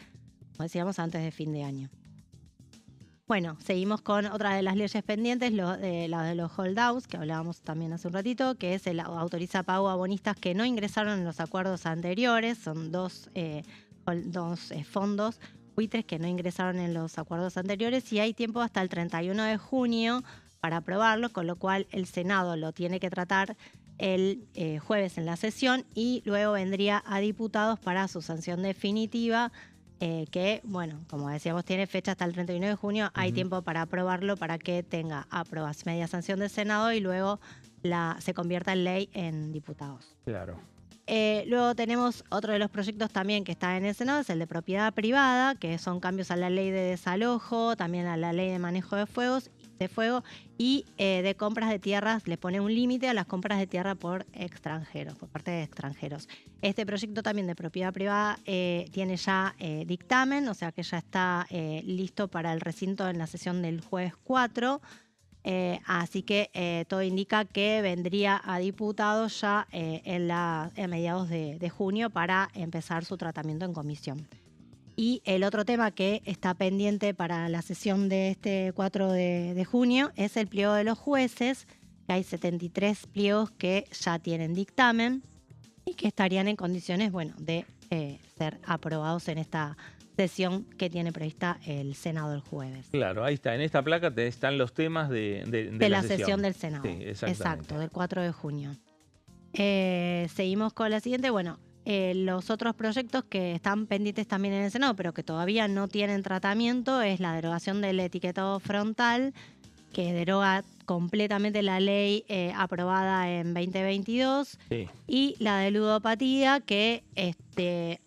como decíamos, antes de fin de año. Bueno, seguimos con otra de las leyes pendientes, la de los holdouts, que hablábamos también hace un ratito, que es autoriza pago a bonistas que no ingresaron en los acuerdos anteriores. Son dos fondos buitres que no ingresaron en los acuerdos anteriores y hay tiempo hasta el 31 de junio para aprobarlo, con lo cual el Senado lo tiene que tratar el jueves en la sesión y luego vendría a diputados para su sanción definitiva. Que, bueno, como decíamos, tiene fecha hasta el 31 de junio. Hay tiempo para aprobarlo para que tenga aprobación media sanción del Senado y luego se convierta en ley en diputados. Claro. Luego tenemos otro de los proyectos también que está en el Senado, es el de propiedad privada, que son cambios a la ley de desalojo, también a la ley de manejo de fuegos de fuego, y de compras de tierras le pone un límite a las compras de tierra por extranjeros, por parte de extranjeros. Este proyecto también de propiedad privada tiene ya dictamen, o sea que ya está listo para el recinto en la sesión del jueves 4. Así que todo indica que vendría a diputados ya a mediados de junio para empezar su tratamiento en comisión. Y el otro tema que está pendiente para la sesión de este 4 de junio es el pliego de los jueces, que hay 73 pliegos que ya tienen dictamen y que estarían en condiciones, de ser aprobados en esta sesión que tiene prevista el Senado el jueves. Claro, ahí está. En esta placa están los temas de la sesión del Senado. Sí, exacto, del 4 de junio. Seguimos con la siguiente. Los otros proyectos que están pendientes también en el Senado, pero que todavía no tienen tratamiento, es la derogación del etiquetado frontal, que deroga completamente la ley aprobada en 2022, sí, y la de ludopatía, que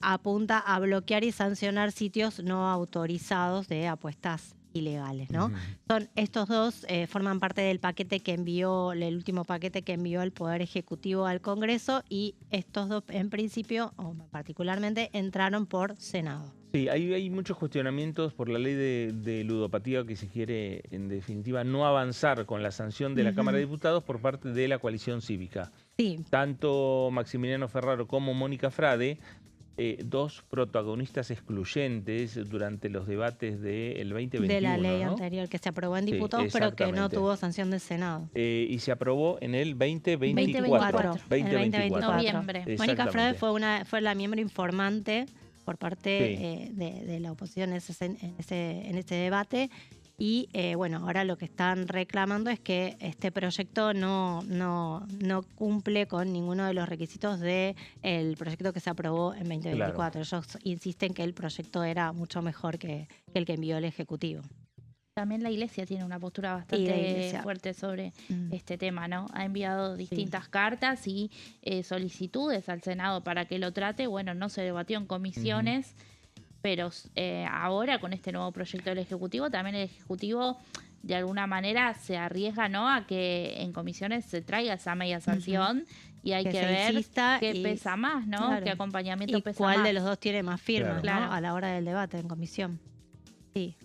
apunta a bloquear y sancionar sitios no autorizados de apuestas ilegales, ¿no? Estos dos forman parte del paquete que envió, el último paquete que envió el Poder Ejecutivo al Congreso, y estos dos en principio, o particularmente, entraron por Senado. Sí, hay muchos cuestionamientos por la ley de ludopatía, que se quiere, en definitiva, no avanzar con la sanción de la Cámara de Diputados por parte de la coalición cívica. Sí. Tanto Maximiliano Ferraro como Mónica Frade, dos protagonistas excluyentes durante los debates del 2021. De la ley anterior que se aprobó en diputados, pero que no tuvo sanción del Senado. Y se aprobó en el 2024. 2024. Noviembre. Mónica Frade fue la miembro informante por parte de la oposición en ese debate. Y ahora lo que están reclamando es que este proyecto no cumple con ninguno de los requisitos del proyecto que se aprobó en 2024. Claro. Ellos insisten que el proyecto era mucho mejor que el que envió el Ejecutivo. También la Iglesia tiene una postura bastante fuerte sobre este tema, ¿no? Ha enviado distintas cartas y solicitudes al Senado para que lo trate. No se debatió en comisiones. Pero ahora con este nuevo proyecto del Ejecutivo, también el Ejecutivo de alguna manera se arriesga, ¿no?, a que en comisiones se traiga esa media sanción y hay que ver qué pesa más, ¿no? Claro. Qué acompañamiento pesa más. ¿Cuál de los dos tiene más firmas, claro, ¿no?, a la hora del debate en comisión? Sí.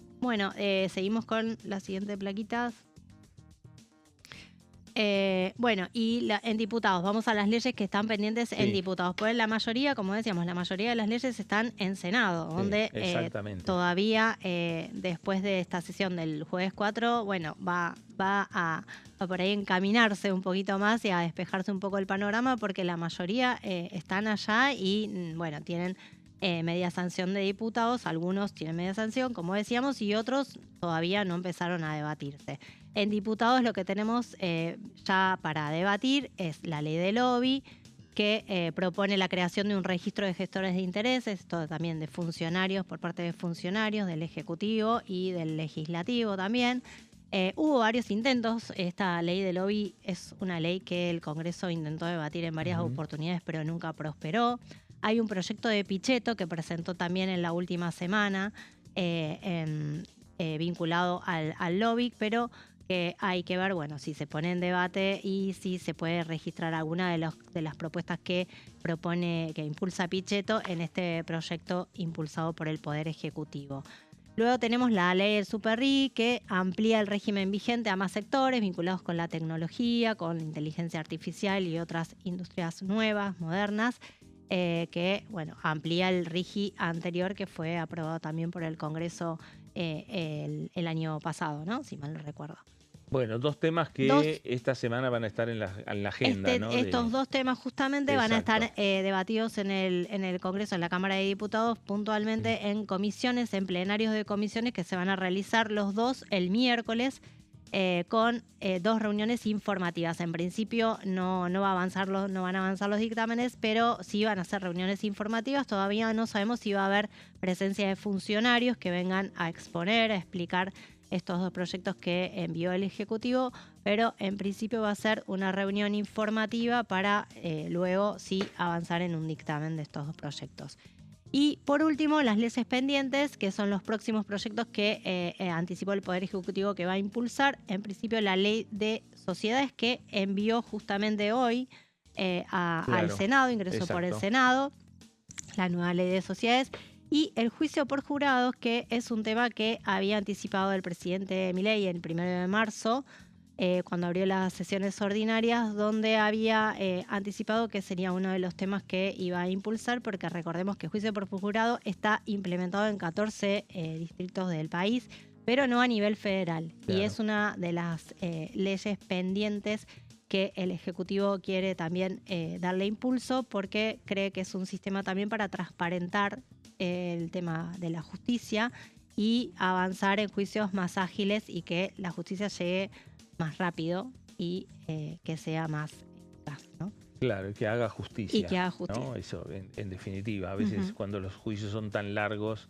Seguimos con la siguiente plaquitas. En diputados, vamos a las leyes que están pendientes en diputados. Pues la mayoría, como decíamos, la mayoría de las leyes están en Senado, donde todavía después de esta sesión del jueves 4, va a por ahí encaminarse un poquito más y a despejarse un poco el panorama, porque la mayoría están allá y tienen media sanción de diputados. Algunos tienen media sanción, como decíamos, y otros todavía no empezaron a debatirse. En diputados lo que tenemos ya para debatir es la ley de lobby, que propone la creación de un registro de gestores de intereses, esto también de funcionarios, por parte de funcionarios del Ejecutivo y del Legislativo también. Hubo varios intentos. Esta ley de lobby es una ley que el Congreso intentó debatir en varias oportunidades, pero nunca prosperó. Hay un proyecto de Pichetto que presentó también en la última semana, vinculado al lobby, pero que hay que ver, si se pone en debate y si se puede registrar alguna de las propuestas que impulsa Pichetto en este proyecto impulsado por el Poder Ejecutivo. Luego tenemos la ley del Super RI, que amplía el régimen vigente a más sectores vinculados con la tecnología, con la inteligencia artificial y otras industrias nuevas, modernas, que amplía el RIGI anterior, que fue aprobado también por el Congreso el año pasado, ¿no?, si mal no recuerdo. Dos temas que esta semana van a estar en la agenda, ¿no? Estos dos temas justamente van a estar debatidos en el Congreso, en la Cámara de Diputados, puntualmente en comisiones, en plenarios de comisiones, que se van a realizar los dos el miércoles, con dos reuniones informativas. En principio no van a avanzar los dictámenes, pero sí van a ser reuniones informativas. Todavía no sabemos si va a haber presencia de funcionarios que vengan a exponer, a explicar estos dos proyectos que envió el Ejecutivo, pero en principio va a ser una reunión informativa para luego sí avanzar en un dictamen de estos dos proyectos. Y por último, las leyes pendientes, que son los próximos proyectos que anticipó el Poder Ejecutivo que va a impulsar. En principio, la ley de sociedades que envió justamente hoy al Senado, ingresó por el Senado, la nueva ley de sociedades. Y el juicio por jurados, que es un tema que había anticipado el presidente Milei el 1 de marzo, cuando abrió las sesiones ordinarias, donde había anticipado que sería uno de los temas que iba a impulsar, porque recordemos que el juicio por jurado está implementado en 14 distritos del país, pero no a nivel federal. Claro. Y es una de las leyes pendientes que el Ejecutivo quiere también darle impulso, porque cree que es un sistema también para transparentar el tema de la justicia y avanzar en juicios más ágiles y que la justicia llegue más rápido y que sea más eficaz, ¿no? Claro, y que haga justicia. Y que haga justicia. ¿No? Eso, en definitiva. A veces cuando los juicios son tan largos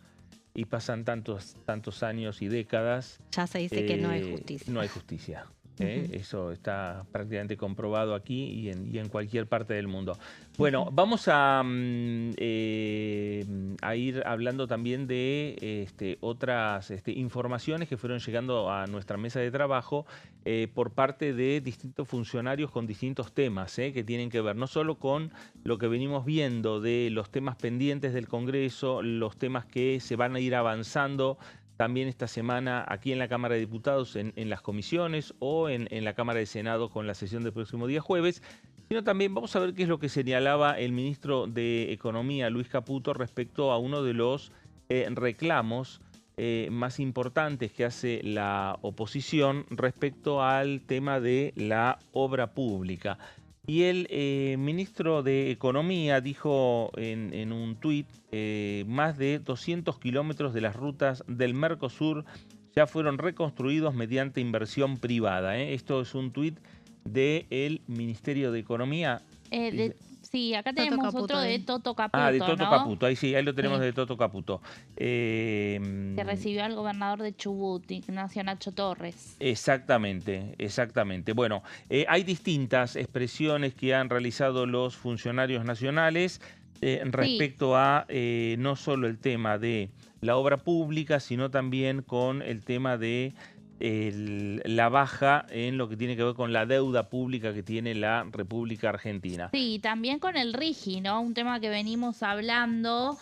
y pasan tantos años y décadas... Ya se dice que no hay justicia. No hay justicia. Eso está prácticamente comprobado aquí y en cualquier parte del mundo. Bueno, vamos a ir hablando también de otras informaciones que fueron llegando a nuestra mesa de trabajo por parte de distintos funcionarios con distintos temas que tienen que ver no solo con lo que venimos viendo de los temas pendientes del Congreso, los temas que se van a ir avanzando también esta semana aquí en la Cámara de Diputados, en las comisiones o en la Cámara de Senado con la sesión del próximo día jueves, sino también vamos a ver qué es lo que señalaba el ministro de Economía, Luis Caputo, respecto a uno de los reclamos más importantes que hace la oposición respecto al tema de la obra pública. Y el ministro de Economía dijo en un tuit, más de 200 kilómetros de las rutas del Mercosur ya fueron reconstruidos mediante inversión privada. Esto es un tuit del Ministerio de Economía. Sí, acá tenemos otro de Toto Caputo, de Toto ¿no? Caputo, ahí sí, ahí lo tenemos de Toto Caputo. Que recibió al gobernador de Chubut, Ignacio Nacho Torres. Exactamente, exactamente. Bueno, hay distintas expresiones que han realizado los funcionarios nacionales respecto a no solo el tema de la obra pública, sino también con el tema de la baja en lo que tiene que ver con la deuda pública que tiene la República Argentina. Sí, también con el RIGI, ¿no? Un tema que venimos hablando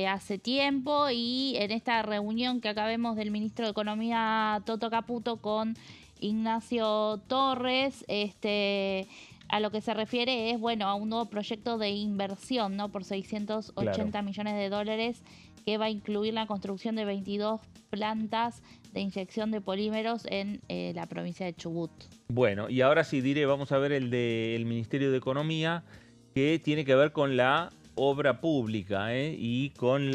hace tiempo, y en esta reunión que acabemos del ministro de Economía, Toto Caputo, con Ignacio Torres, a lo que se refiere es, bueno, a un nuevo proyecto de inversión, ¿no? Por 680 millones de dólares, que va a incluir la construcción de 22 plantas de inyección de polímeros en la provincia de Chubut. Bueno, y ahora sí, vamos a ver el del Ministerio de Economía, que tiene que ver con la obra pública y con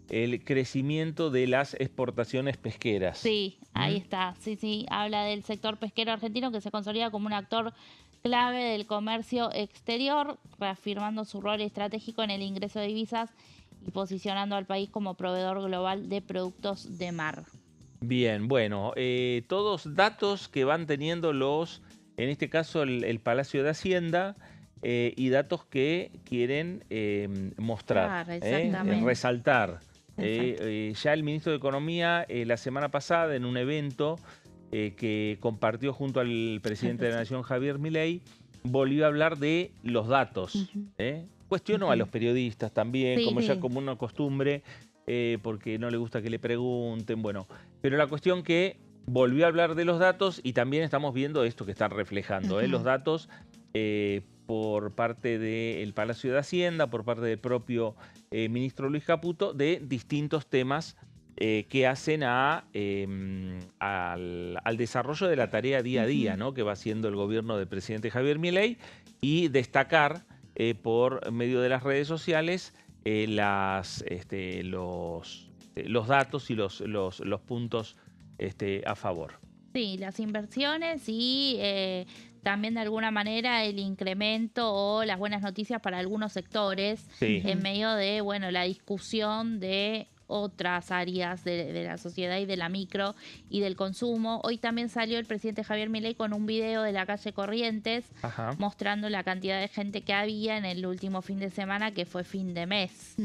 el crecimiento de las exportaciones pesqueras. Sí, ahí está. Sí, habla del sector pesquero argentino, que se consolida como un actor clave del comercio exterior, reafirmando su rol estratégico en el ingreso de divisas y posicionando al país como proveedor global de productos de mar. Bien, bueno, todos datos que van teniendo en este caso el Palacio de Hacienda, y datos que quieren mostrar, resaltar. Ya el ministro de Economía la semana pasada en un evento que compartió junto al presidente de la Nación, Javier Milei, volvió a hablar de los datos. Cuestionó a los periodistas también, como una costumbre, porque no le gusta que le pregunten, bueno. Pero la cuestión que volvió a hablar de los datos, y también estamos viendo esto que están reflejando, los datos por parte del Palacio de Hacienda, por parte del propio ministro Luis Caputo, de distintos temas que hacen al desarrollo de la tarea día a día, ¿no? Que va haciendo el gobierno del presidente Javier Milei, y destacar por medio de las redes sociales los datos y los puntos a favor. Sí, las inversiones y también de alguna manera el incremento o las buenas noticias para algunos sectores en medio de, bueno, la discusión de otras áreas de la sociedad y de la micro y del consumo. Hoy también salió el presidente Javier Milei con un video de la calle Corrientes, mostrando la cantidad de gente que había en el último fin de semana, que fue fin de mes.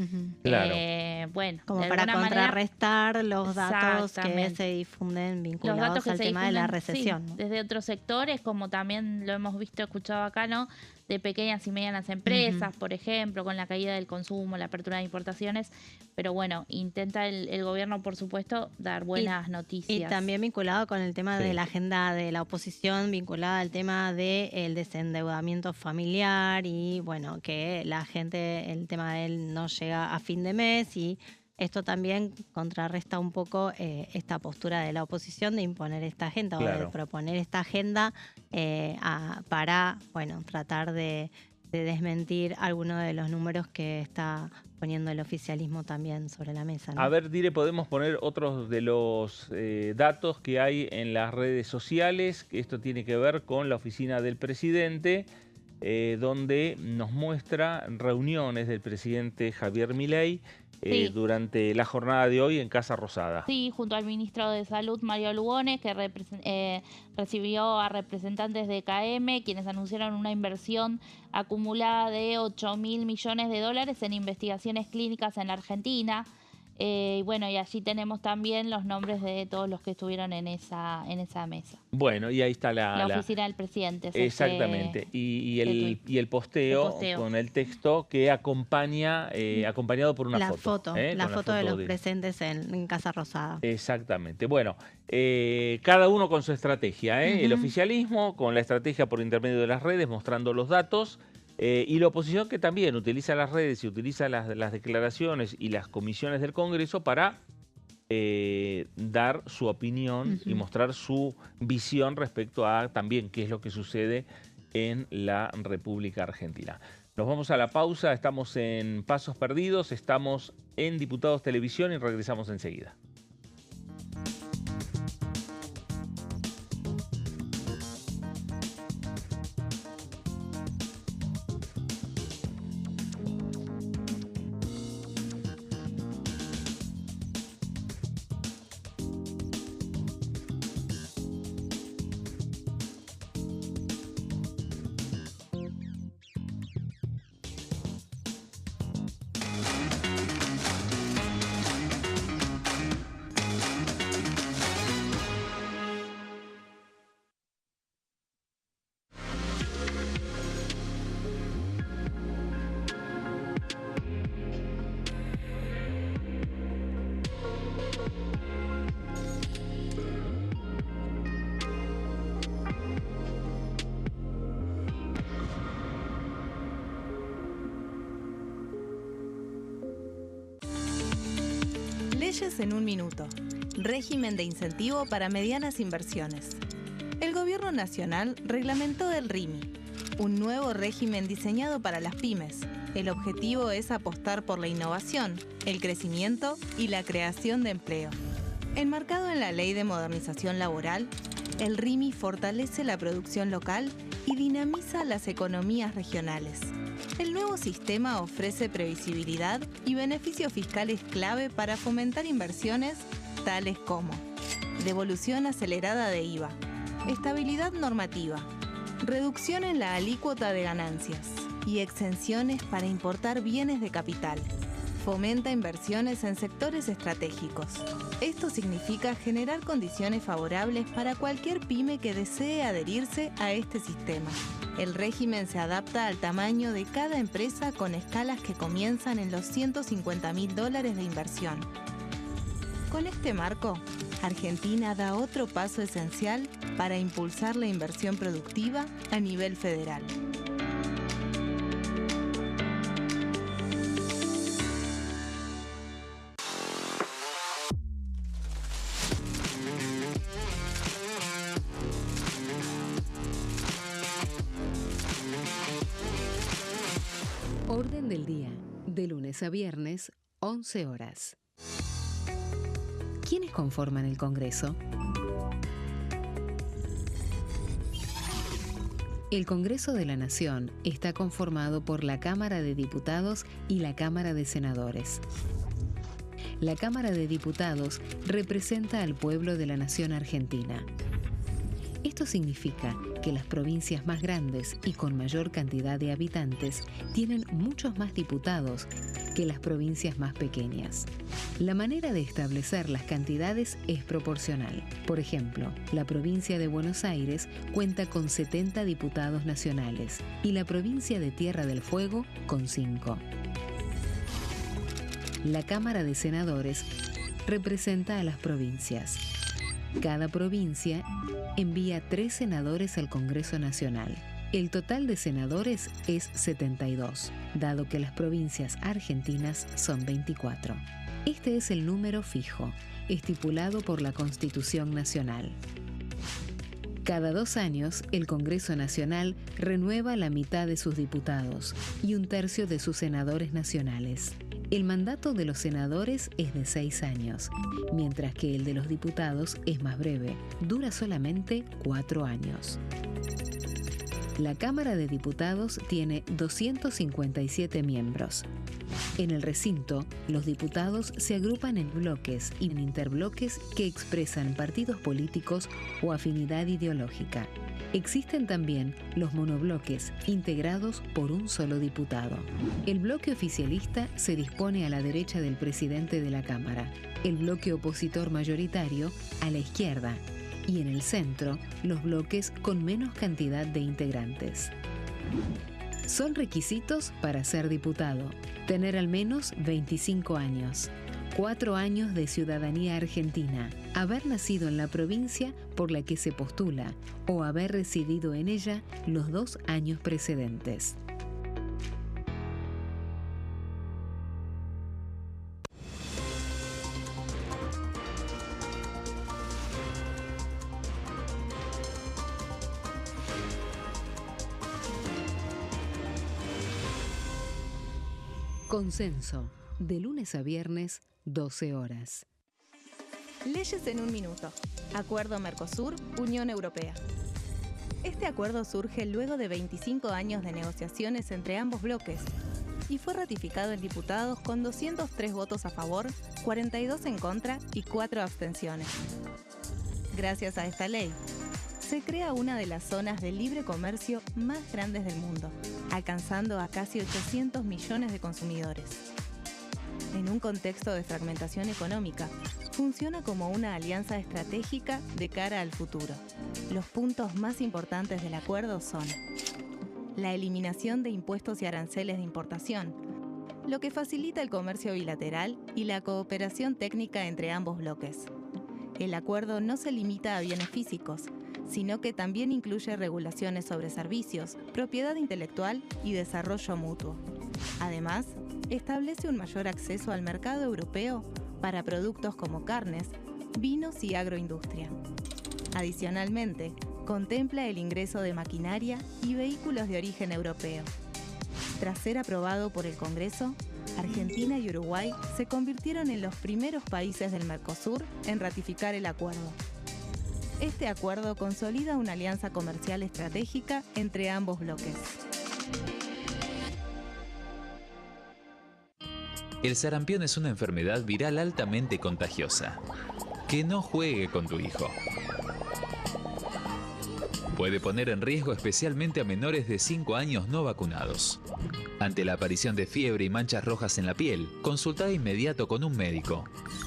Claro. Bueno, como para contrarrestar los datos que se difunden vinculados al tema de la recesión. Sí, ¿no? Desde otros sectores, como también lo hemos visto, escuchado acá, ¿no? De pequeñas y medianas empresas, por ejemplo, con la caída del consumo, la apertura de importaciones. Pero bueno, intenta el gobierno, por supuesto, dar buenas noticias. Y también vinculado con el tema de la agenda de la oposición, vinculada al tema del desendeudamiento familiar y, bueno, que la gente, el tema de él no llega a fin de mes, y esto también contrarresta un poco esta postura de la oposición de imponer esta agenda, o de proponer esta agenda para, bueno, tratar de desmentir algunos de los números que está poniendo el oficialismo también sobre la mesa, ¿no? A ver, Dire, podemos poner otros de los datos que hay en las redes sociales. Esto tiene que ver con la oficina del presidente, donde nos muestra reuniones del presidente Javier Milei durante la jornada de hoy en Casa Rosada. Sí, junto al ministro de Salud, Mario Lugones, que recibió a representantes de KM, quienes anunciaron una inversión acumulada de 8.000 millones de dólares en investigaciones clínicas en la Argentina. Y bueno, y allí tenemos también los nombres de todos los que estuvieron en esa mesa. Bueno, y ahí está la oficina del presidente. Exactamente. Y el posteo con el texto que acompaña, acompañado por una foto. La foto de los presentes en Casa Rosada. Exactamente. Bueno, cada uno con su estrategia. El oficialismo con la estrategia por intermedio de las redes, mostrando los datos. Y la oposición, que también utiliza las redes y utiliza las declaraciones y las comisiones del Congreso para dar su opinión y mostrar su visión respecto a también qué es lo que sucede en la República Argentina. Nos vamos a la pausa, estamos en Pasos Perdidos, estamos en Diputados Televisión y regresamos enseguida. Leyes en un minuto. Régimen de incentivo para medianas inversiones. El Gobierno Nacional reglamentó el RIMI, un nuevo régimen diseñado para las pymes. El objetivo es apostar por la innovación, el crecimiento y la creación de empleo. Enmarcado en la Ley de Modernización Laboral, el RIMI fortalece la producción local y dinamiza las economías regionales. El nuevo sistema ofrece previsibilidad y beneficios fiscales clave para fomentar inversiones tales como devolución acelerada de IVA, estabilidad normativa, reducción en la alícuota de ganancias y exenciones para importar bienes de capital. Fomenta inversiones en sectores estratégicos. Esto significa generar condiciones favorables para cualquier pyme que desee adherirse a este sistema. El régimen se adapta al tamaño de cada empresa con escalas que comienzan en los $150.000 de inversión. Con este marco, Argentina da otro paso esencial para impulsar la inversión productiva a nivel federal. Orden del día, de lunes a viernes, 11 horas. ¿Quiénes conforman el Congreso? El Congreso de la Nación está conformado por la Cámara de Diputados y la Cámara de Senadores. La Cámara de Diputados representa al pueblo de la nación argentina. Esto significa que las provincias más grandes y con mayor cantidad de habitantes tienen muchos más diputados que las provincias más pequeñas. La manera de establecer las cantidades es proporcional. Por ejemplo, la provincia de Buenos Aires cuenta con 70 diputados nacionales y la provincia de Tierra del Fuego con 5. La Cámara de Senadores representa a las provincias. Cada provincia envía 3 senadores al Congreso Nacional. El total de senadores es 72, dado que las provincias argentinas son 24. Este es el número fijo, estipulado por la Constitución Nacional. Cada 2 años, el Congreso Nacional renueva la mitad de sus diputados y 1/3 de sus senadores nacionales. El mandato de los senadores es de 6 años, mientras que el de los diputados es más breve, dura solamente 4 años. La Cámara de Diputados tiene 257 miembros. En el recinto, los diputados se agrupan en bloques y en interbloques que expresan partidos políticos o afinidad ideológica. Existen también los monobloques, integrados por un solo diputado. El bloque oficialista se dispone a la derecha del presidente de la Cámara, el bloque opositor mayoritario a la izquierda, y en el centro, los bloques con menos cantidad de integrantes. Son requisitos para ser diputado: tener al menos 25 años, 4 años de ciudadanía argentina, haber nacido en la provincia por la que se postula o haber residido en ella los 2 años precedentes. Consenso, de lunes a viernes, 12 horas. Leyes en un minuto. Acuerdo Mercosur-Unión Europea. Este acuerdo surge luego de 25 años de negociaciones entre ambos bloques y fue ratificado en diputados con 203 votos a favor, 42 en contra y 4 abstenciones. Gracias a esta ley, se crea una de las zonas de libre comercio más grandes del mundo, alcanzando a casi 800 millones de consumidores. En un contexto de fragmentación económica, funciona como una alianza estratégica de cara al futuro. Los puntos más importantes del acuerdo son: la eliminación de impuestos y aranceles de importación, lo que facilita el comercio bilateral y la cooperación técnica entre ambos bloques. El acuerdo no se limita a bienes físicos, sino que también incluye regulaciones sobre servicios, propiedad intelectual y desarrollo mutuo. Además, establece un mayor acceso al mercado europeo para productos como carnes, vinos y agroindustria. Adicionalmente, contempla el ingreso de maquinaria y vehículos de origen europeo. Tras ser aprobado por el Congreso, Argentina y Uruguay se convirtieron en los primeros países del Mercosur en ratificar el acuerdo. Este acuerdo consolida una alianza comercial estratégica entre ambos bloques. El sarampión es una enfermedad viral altamente contagiosa. Que no juegue con tu hijo. Puede poner en riesgo especialmente a menores de 5 años no vacunados. Ante la aparición de fiebre y manchas rojas en la piel, consulta de inmediato con un médico.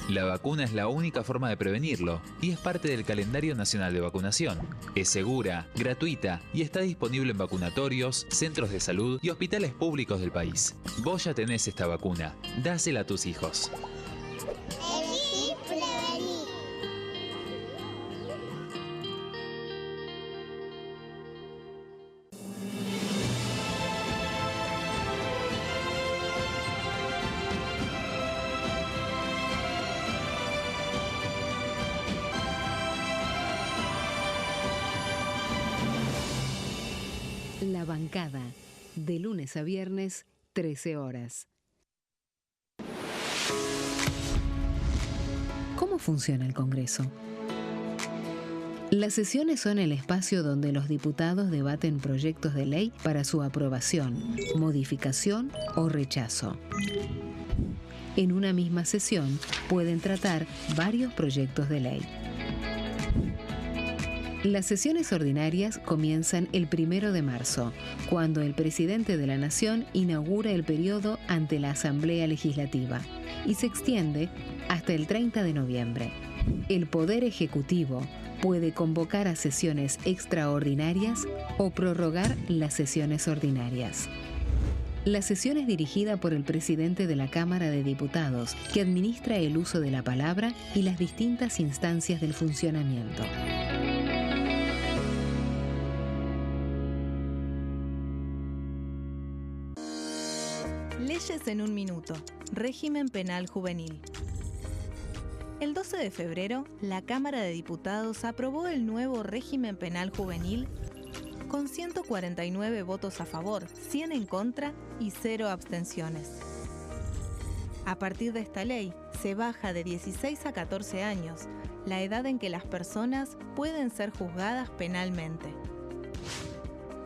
La vacuna es la única forma de prevenirlo y es parte del calendario nacional de vacunación. Es segura, gratuita y está disponible en vacunatorios, centros de salud y hospitales públicos del país. Vos ya tenés esta vacuna, dásela a tus hijos. Elegí prevenir. La bancada, de lunes a viernes, 13 horas. ¿Cómo funciona el Congreso? Las sesiones son el espacio donde los diputados debaten proyectos de ley para su aprobación, modificación o rechazo. En una misma sesión pueden tratar varios proyectos de ley. Las sesiones ordinarias comienzan el 1 de marzo, cuando el presidente de la Nación inaugura el periodo ante la Asamblea Legislativa y se extiende hasta el 30 de noviembre. El Poder Ejecutivo puede convocar a sesiones extraordinarias o prorrogar las sesiones ordinarias. La sesión es dirigida por el presidente de la Cámara de Diputados, que administra el uso de la palabra y las distintas instancias del funcionamiento. Leyes en un minuto. Régimen penal juvenil. El 12 de febrero, la Cámara de Diputados aprobó el nuevo régimen penal juvenil con 149 votos a favor, 100 en contra y 0 abstenciones. A partir de esta ley, se baja de 16 a 14 años la edad en que las personas pueden ser juzgadas penalmente.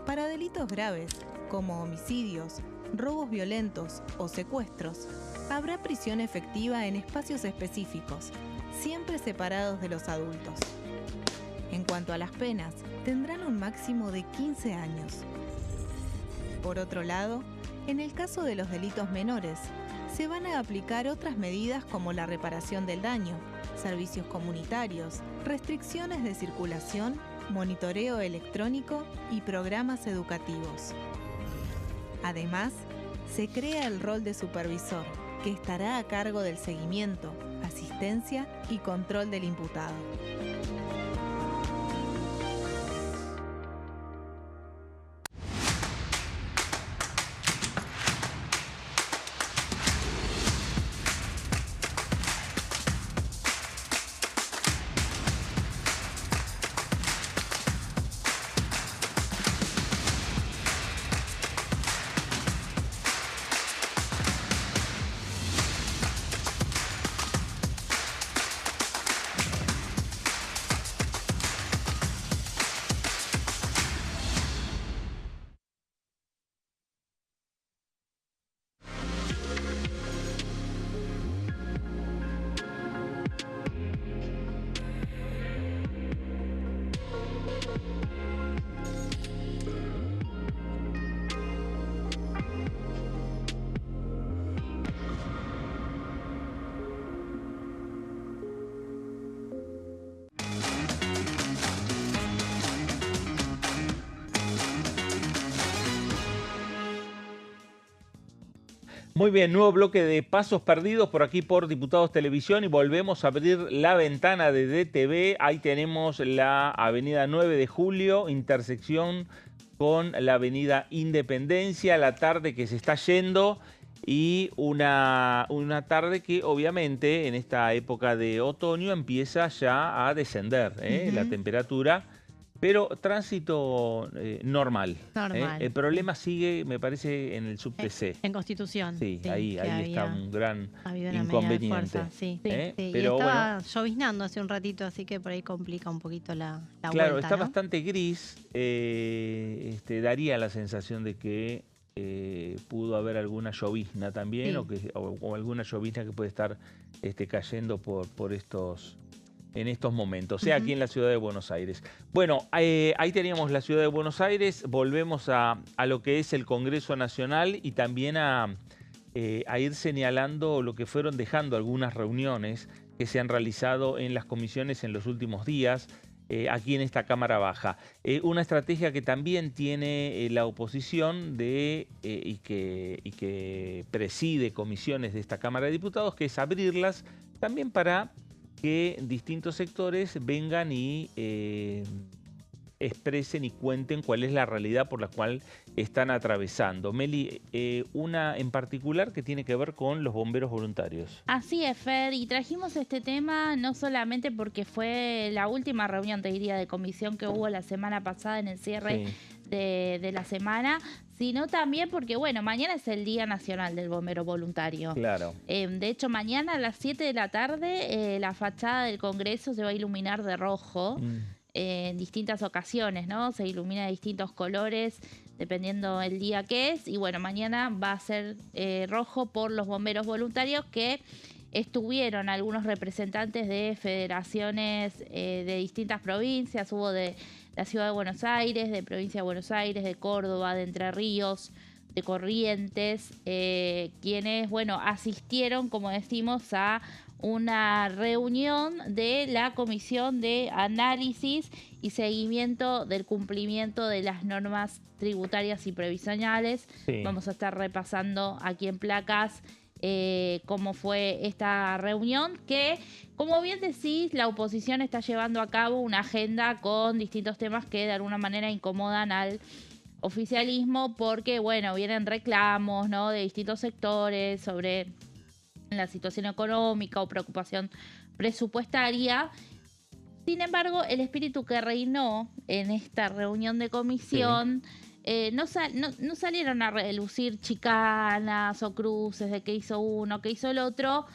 Para delitos graves, como homicidios, robos violentos o secuestros, habrá prisión efectiva en espacios específicos, siempre separados de los adultos. En cuanto a las penas, tendrán un máximo de 15 años. Por otro lado, en el caso de los delitos menores, se van a aplicar otras medidas como la reparación del daño, servicios comunitarios, restricciones de circulación, monitoreo electrónico y programas educativos. Además, se crea el rol de supervisor, que estará a cargo del seguimiento, asistencia y control del imputado. Muy bien, nuevo bloque de Pasos Perdidos por aquí por Diputados Televisión y volvemos a abrir la ventana de DTV. Ahí tenemos la avenida 9 de Julio, intersección con la avenida Independencia, la tarde que se está yendo y una tarde que obviamente en esta época de otoño empieza ya a descender la temperatura. Pero tránsito normal. El problema sigue, me parece, en el subte C. En Constitución. Sí, ahí está un gran inconveniente. Sí. Pero y estaba lloviznando hace un ratito, así que por ahí complica un poquito la vuelta. Claro, está ¿no? bastante gris. Daría la sensación de que pudo haber alguna llovizna también, o alguna llovizna que puede estar cayendo por estos... en estos momentos, sea aquí en la ciudad de Buenos Aires. Bueno, ahí teníamos la ciudad de Buenos Aires, volvemos a lo que es el Congreso Nacional y también a ir señalando lo que fueron dejando algunas reuniones que se han realizado en las comisiones en los últimos días, aquí en esta Cámara Baja. Una estrategia que también tiene la oposición y que preside comisiones de esta Cámara de Diputados, que es abrirlas también para que distintos sectores vengan y expresen y cuenten cuál es la realidad por la cual están atravesando. Meli, una en particular que tiene que ver con los bomberos voluntarios. Así es, Fer, y trajimos este tema no solamente porque fue la última reunión, te diría, de comisión que hubo la semana pasada en el cierre de la semana, sino también porque, bueno, mañana es el Día Nacional del Bombero Voluntario. Claro. De hecho, mañana a las 7 de la tarde la fachada del Congreso se va a iluminar de rojo en distintas ocasiones, ¿no? Se ilumina de distintos colores dependiendo el día que es. Y bueno, mañana va a ser rojo por los bomberos voluntarios, que estuvieron algunos representantes de federaciones de distintas provincias. Hubo de la Ciudad de Buenos Aires, de Provincia de Buenos Aires, de Córdoba, de Entre Ríos, de Corrientes, quienes, bueno, asistieron, como decimos, a una reunión de la Comisión de Análisis y Seguimiento del Cumplimiento de las Normas Tributarias y Previsionales. Sí. Vamos a estar repasando aquí en Placas cómo fue esta reunión, que, como bien decís, la oposición está llevando a cabo una agenda con distintos temas que de alguna manera incomodan al oficialismo, porque, bueno, vienen reclamos, ¿no?, de distintos sectores sobre la situación económica o preocupación presupuestaria. Sin embargo, el espíritu que reinó en esta reunión de comisión, no salieron a relucir chicanas o cruces de qué hizo uno, qué hizo el otro,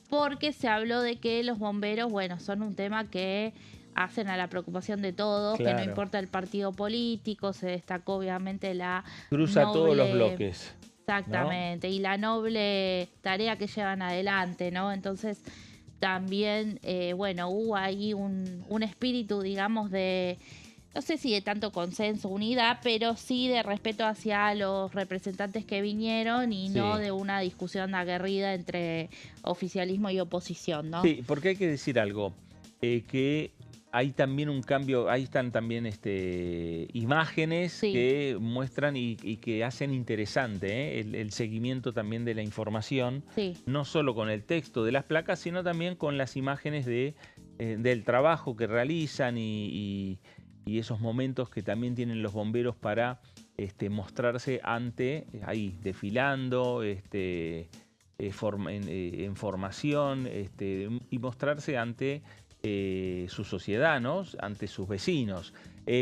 porque se habló de que los bomberos, bueno, son un tema que hacen a la preocupación de todos, claro, que no importa el partido político. Se destacó obviamente la cruza noble, todos los bloques. Exactamente, ¿no? Y la noble tarea que llevan adelante, ¿no? Entonces también, bueno, hubo ahí un espíritu, digamos, de, no sé si de tanto consenso, unidad, pero sí de respeto hacia los representantes que vinieron y sí, no de una discusión aguerrida entre oficialismo y oposición, ¿no? Sí, porque hay que decir algo, que hay también un cambio, ahí están también imágenes, sí, que muestran y que hacen interesante el seguimiento también de la información, sí, no solo con el texto de las placas, sino también con las imágenes del trabajo que realizan y esos momentos que también tienen los bomberos para mostrarse ante, ahí, desfilando, en formación, y mostrarse ante su sociedad, ¿no?, ante sus vecinos.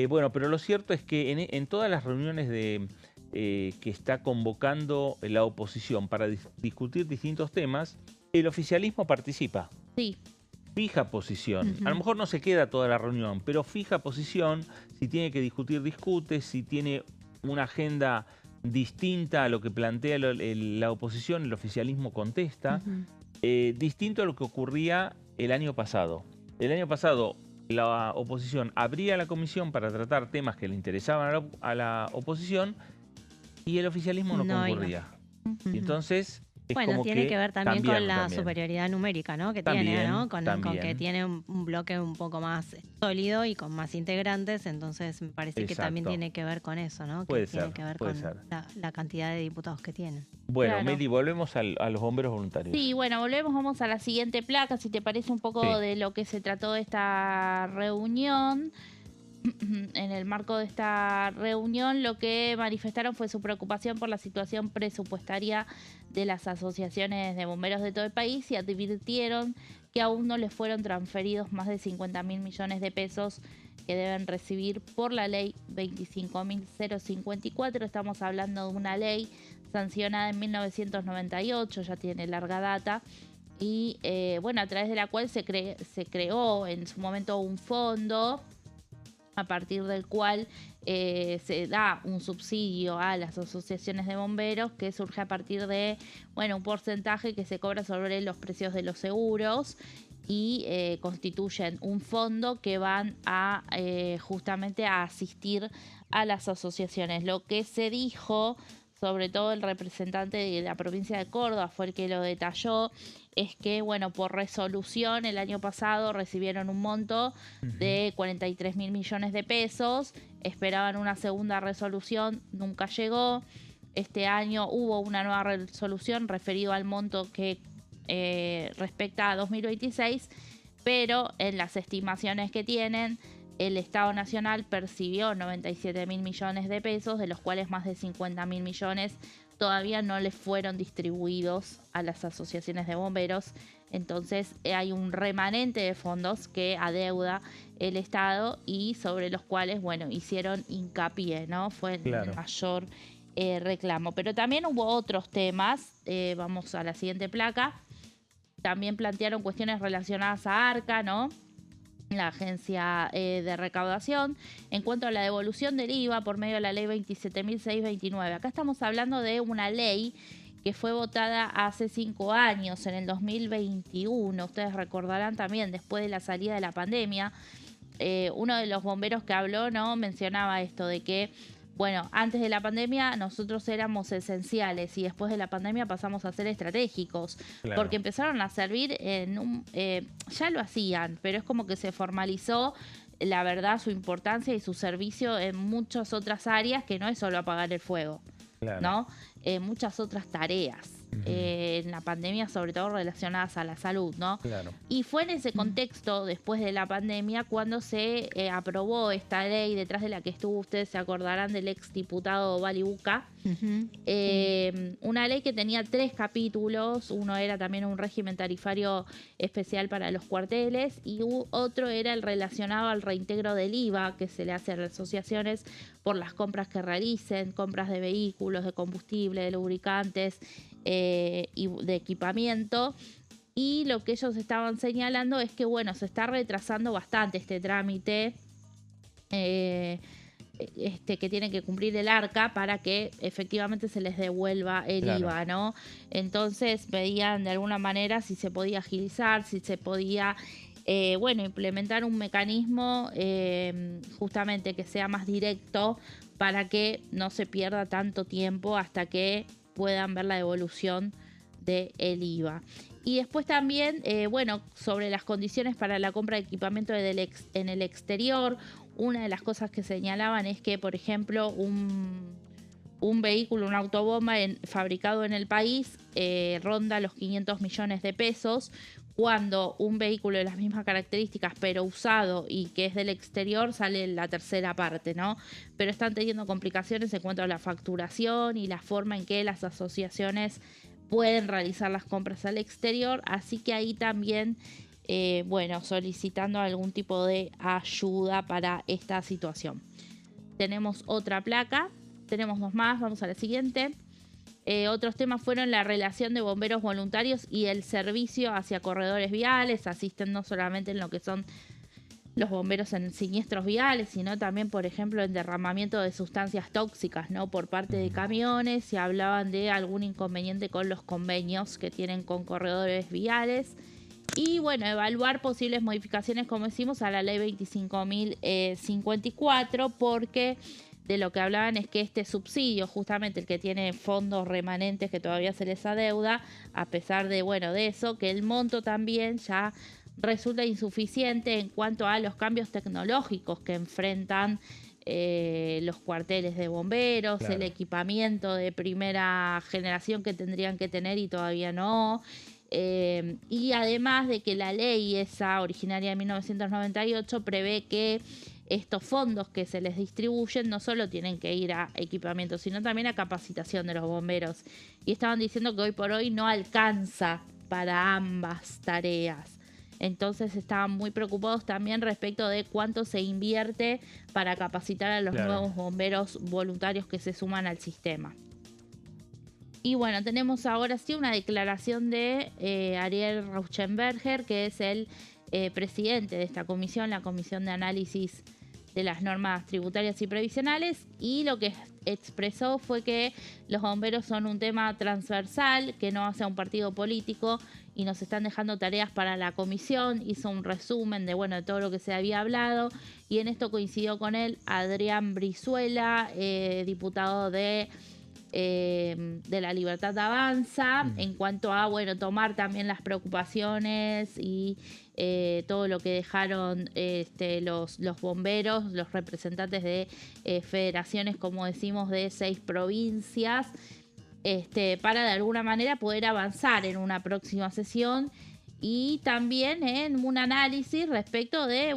Bueno, pero lo cierto es que en todas las reuniones que está convocando la oposición para discutir distintos temas, el oficialismo participa. Sí. Fija posición. A lo mejor no se queda toda la reunión, pero fija posición. Si tiene que discutir, discute. Si tiene una agenda distinta a lo que plantea la oposición, el oficialismo contesta. Distinto a lo que ocurría el año pasado. El año pasado la oposición abría la comisión para tratar temas que le interesaban a la oposición y el oficialismo no concurría. Y entonces, bueno, tiene que ver también con la superioridad numérica, ¿no?, que tiene, ¿no? Con que tiene un bloque un poco más sólido y con más integrantes, entonces me parece que también tiene que ver con eso, ¿no? Que tiene que ver con la cantidad de diputados que tienen. Bueno, claro. Meli, volvemos a los bomberos voluntarios. Sí, bueno, vamos a la siguiente placa, si te parece, un poco de lo que se trató de esta reunión. En el marco de esta reunión, lo que manifestaron fue su preocupación por la situación presupuestaria de las asociaciones de bomberos de todo el país y advirtieron que aún no les fueron transferidos más de 50.000 millones de pesos que deben recibir por la ley 25.054. Estamos hablando de una ley sancionada en 1998, ya tiene larga data, y bueno, a través de la cual se creó en su momento un fondo a partir del cual se da un subsidio a las asociaciones de bomberos, que surge a partir de, bueno, un porcentaje que se cobra sobre los precios de los seguros, y constituyen un fondo que van a justamente a asistir a las asociaciones. Lo que se dijo, sobre todo el representante de la provincia de Córdoba fue el que lo detalló, es que, bueno, por resolución el año pasado recibieron un monto de 43.000 millones de pesos, esperaban una segunda resolución, nunca llegó. Este año hubo una nueva resolución referido al monto que respecta a 2026, pero en las estimaciones que tienen, el Estado Nacional percibió 97.000 millones de pesos, de los cuales más de 50.000 millones todavía no les fueron distribuidos a las asociaciones de bomberos. Entonces hay un remanente de fondos que adeuda el Estado y sobre los cuales, bueno, hicieron hincapié, ¿no? Fue el mayor reclamo. Pero también hubo otros temas. Vamos a la siguiente placa. También plantearon cuestiones relacionadas a ARCA, ¿no? la agencia de recaudación, en cuanto a la devolución del IVA por medio de la ley 27.629. Acá estamos hablando de una ley que fue votada hace 5 años, en el 2021. Ustedes recordarán también, después de la salida de la pandemia, uno de los bomberos que habló, ¿no?, mencionaba esto de que, bueno, antes de la pandemia nosotros éramos esenciales y después de la pandemia pasamos a ser estratégicos, claro, porque empezaron a servir en ya lo hacían, pero es como que se formalizó, la verdad, su importancia y su servicio en muchas otras áreas, que no es solo apagar el fuego, claro, ¿no? Muchas otras tareas. En la pandemia, sobre todo relacionadas a la salud, ¿no? Claro. Y fue en ese contexto, después de la pandemia, cuando se aprobó esta ley, detrás de la que estuvo, ustedes se acordarán del exdiputado Balibuca, una ley que tenía 3 capítulos. Uno era también un régimen tarifario especial para los cuarteles y otro era el relacionado al reintegro del IVA que se le hace a las asociaciones por las compras que realicen, compras de vehículos, de combustible, de lubricantes, y de equipamiento. Y lo que ellos estaban señalando es que, bueno, se está retrasando bastante este trámite que tiene que cumplir el ARCA para que efectivamente se les devuelva el IVA, ¿no? Entonces pedían de alguna manera si se podía agilizar, si se podía implementar un mecanismo justamente que sea más directo para que no se pierda tanto tiempo hasta que puedan ver la devolución del IVA. Y después también, sobre las condiciones para la compra de equipamiento en el exterior, una de las cosas que señalaban es que, por ejemplo, un vehículo, una autobomba fabricado en el país ronda los 500 millones de pesos, cuando un vehículo de las mismas características, pero usado y que es del exterior, sale la tercera parte, ¿no? Pero están teniendo complicaciones en cuanto a la facturación y la forma en que las asociaciones pueden realizar las compras al exterior, así que ahí también, solicitando algún tipo de ayuda para esta situación. Tenemos otra placa, tenemos 2 más, vamos a la siguiente. Otros temas fueron la relación de bomberos voluntarios y el servicio hacia corredores viales. Asisten no solamente en lo que son los bomberos en siniestros viales, sino también, por ejemplo, en derramamiento de sustancias tóxicas, ¿no?, por parte de camiones. Se hablaban de algún inconveniente con los convenios que tienen con corredores viales. Y evaluar posibles modificaciones, como decimos, a la ley 25.054, porque de lo que hablaban es que este subsidio, justamente el que tiene fondos remanentes que todavía se les adeuda, a pesar de eso, que el monto también ya resulta insuficiente en cuanto a los cambios tecnológicos que enfrentan los cuarteles de bomberos, claro, el equipamiento de primera generación que tendrían que tener y todavía no. Y además de que la ley esa, originaria de 1998, prevé que estos fondos que se les distribuyen no solo tienen que ir a equipamiento, sino también a capacitación de los bomberos. Y estaban diciendo que hoy por hoy no alcanza para ambas tareas. Entonces estaban muy preocupados también respecto de cuánto se invierte para capacitar a los nuevos bomberos voluntarios que se suman al sistema. Y tenemos ahora sí una declaración de Ariel Rauschenberger, que es el presidente de esta comisión, la Comisión de Análisis de las Normas Tributarias y Previsionales, y lo que expresó fue que los bomberos son un tema transversal, que no hace a un partido político y nos están dejando tareas para la comisión. Hizo un resumen de todo lo que se había hablado, y en esto coincidió con él Adrián Brizuela, diputado de La Libertad Avanza, en cuanto a tomar también las preocupaciones y todo lo que dejaron los bomberos, los representantes de federaciones, como decimos, de 6 provincias, para de alguna manera poder avanzar en una próxima sesión, y también en un análisis respecto de,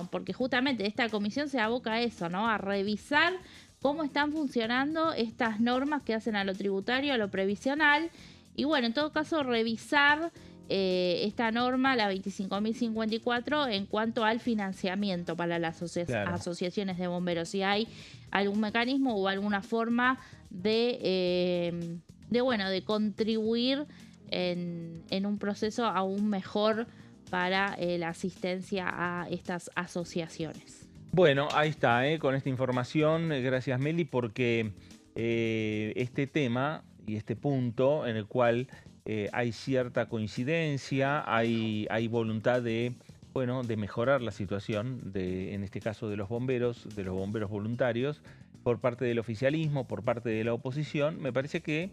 porque justamente esta comisión se aboca a eso, ¿no?, a revisar cómo están funcionando estas normas que hacen a lo tributario, a lo previsional, y en todo caso revisar esta norma, la 25.054, en cuanto al financiamiento para las asociaciones de bomberos. Si hay algún mecanismo o alguna forma de contribuir en un proceso aún mejor para la asistencia a estas asociaciones. Bueno, ahí está, con esta información, gracias Meli, porque este tema y este punto en el cual hay cierta coincidencia, hay voluntad de mejorar la situación, en este caso de los bomberos voluntarios, por parte del oficialismo, por parte de la oposición. Me parece que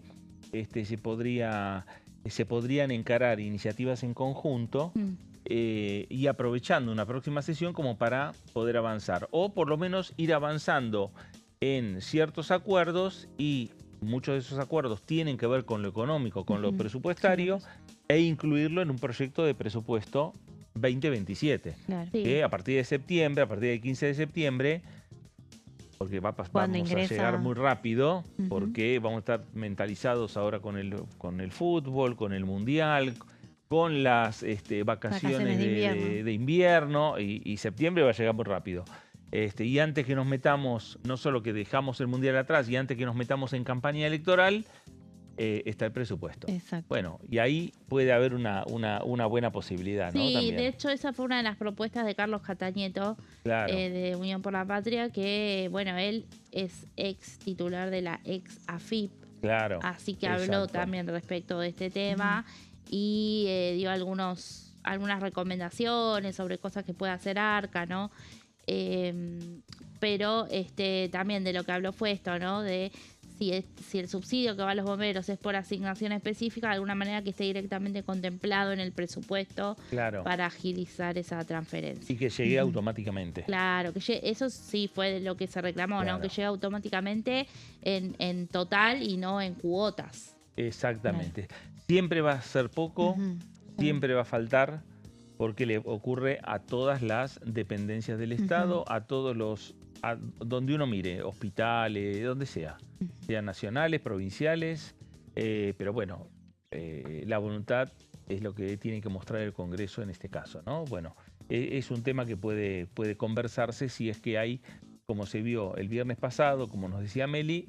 se podrían encarar iniciativas en conjunto y aprovechando una próxima sesión como para poder avanzar, o por lo menos ir avanzando en ciertos acuerdos, y muchos de esos acuerdos tienen que ver con lo económico, con lo presupuestario, e incluirlo en un proyecto de presupuesto 2027, Claro. que a partir de septiembre, a partir del 15 de septiembre, porque vamos a llegar muy rápido, porque vamos a estar mentalizados ahora con el fútbol, con el mundial, con las vacaciones de invierno, y septiembre va a llegar muy rápido. Y antes que nos metamos, no solo que dejamos el mundial atrás, y antes que nos metamos en campaña electoral, está el presupuesto. Exacto. Bueno, y ahí puede haber una buena posibilidad, ¿no? Sí, También. de hecho esa fue una de las propuestas de Carlos Catañeto, Claro. de Unión por la Patria, que bueno, él es ex titular de la ex AFIP, Claro. así que habló Exacto. también respecto de este tema y dio algunas recomendaciones sobre cosas que puede hacer Arca, ¿no? Pero también de lo que habló fue esto, ¿no? De si el subsidio que va a los bomberos es por asignación específica, de alguna manera que esté directamente contemplado en el presupuesto, Claro. para agilizar esa transferencia. Y que llegue automáticamente. Claro, eso sí fue lo que se reclamó, Claro. ¿no? Que llegue automáticamente en total y no en cuotas. Exactamente. Siempre va a ser poco, siempre va a faltar, porque le ocurre a todas las dependencias del Estado, a todos donde uno mire, hospitales, donde sea, sean nacionales, provinciales, pero bueno, la voluntad es lo que tiene que mostrar el Congreso en este caso, ¿no? Bueno, es un tema que puede conversarse si es que hay, como se vio el viernes pasado, como nos decía Meli,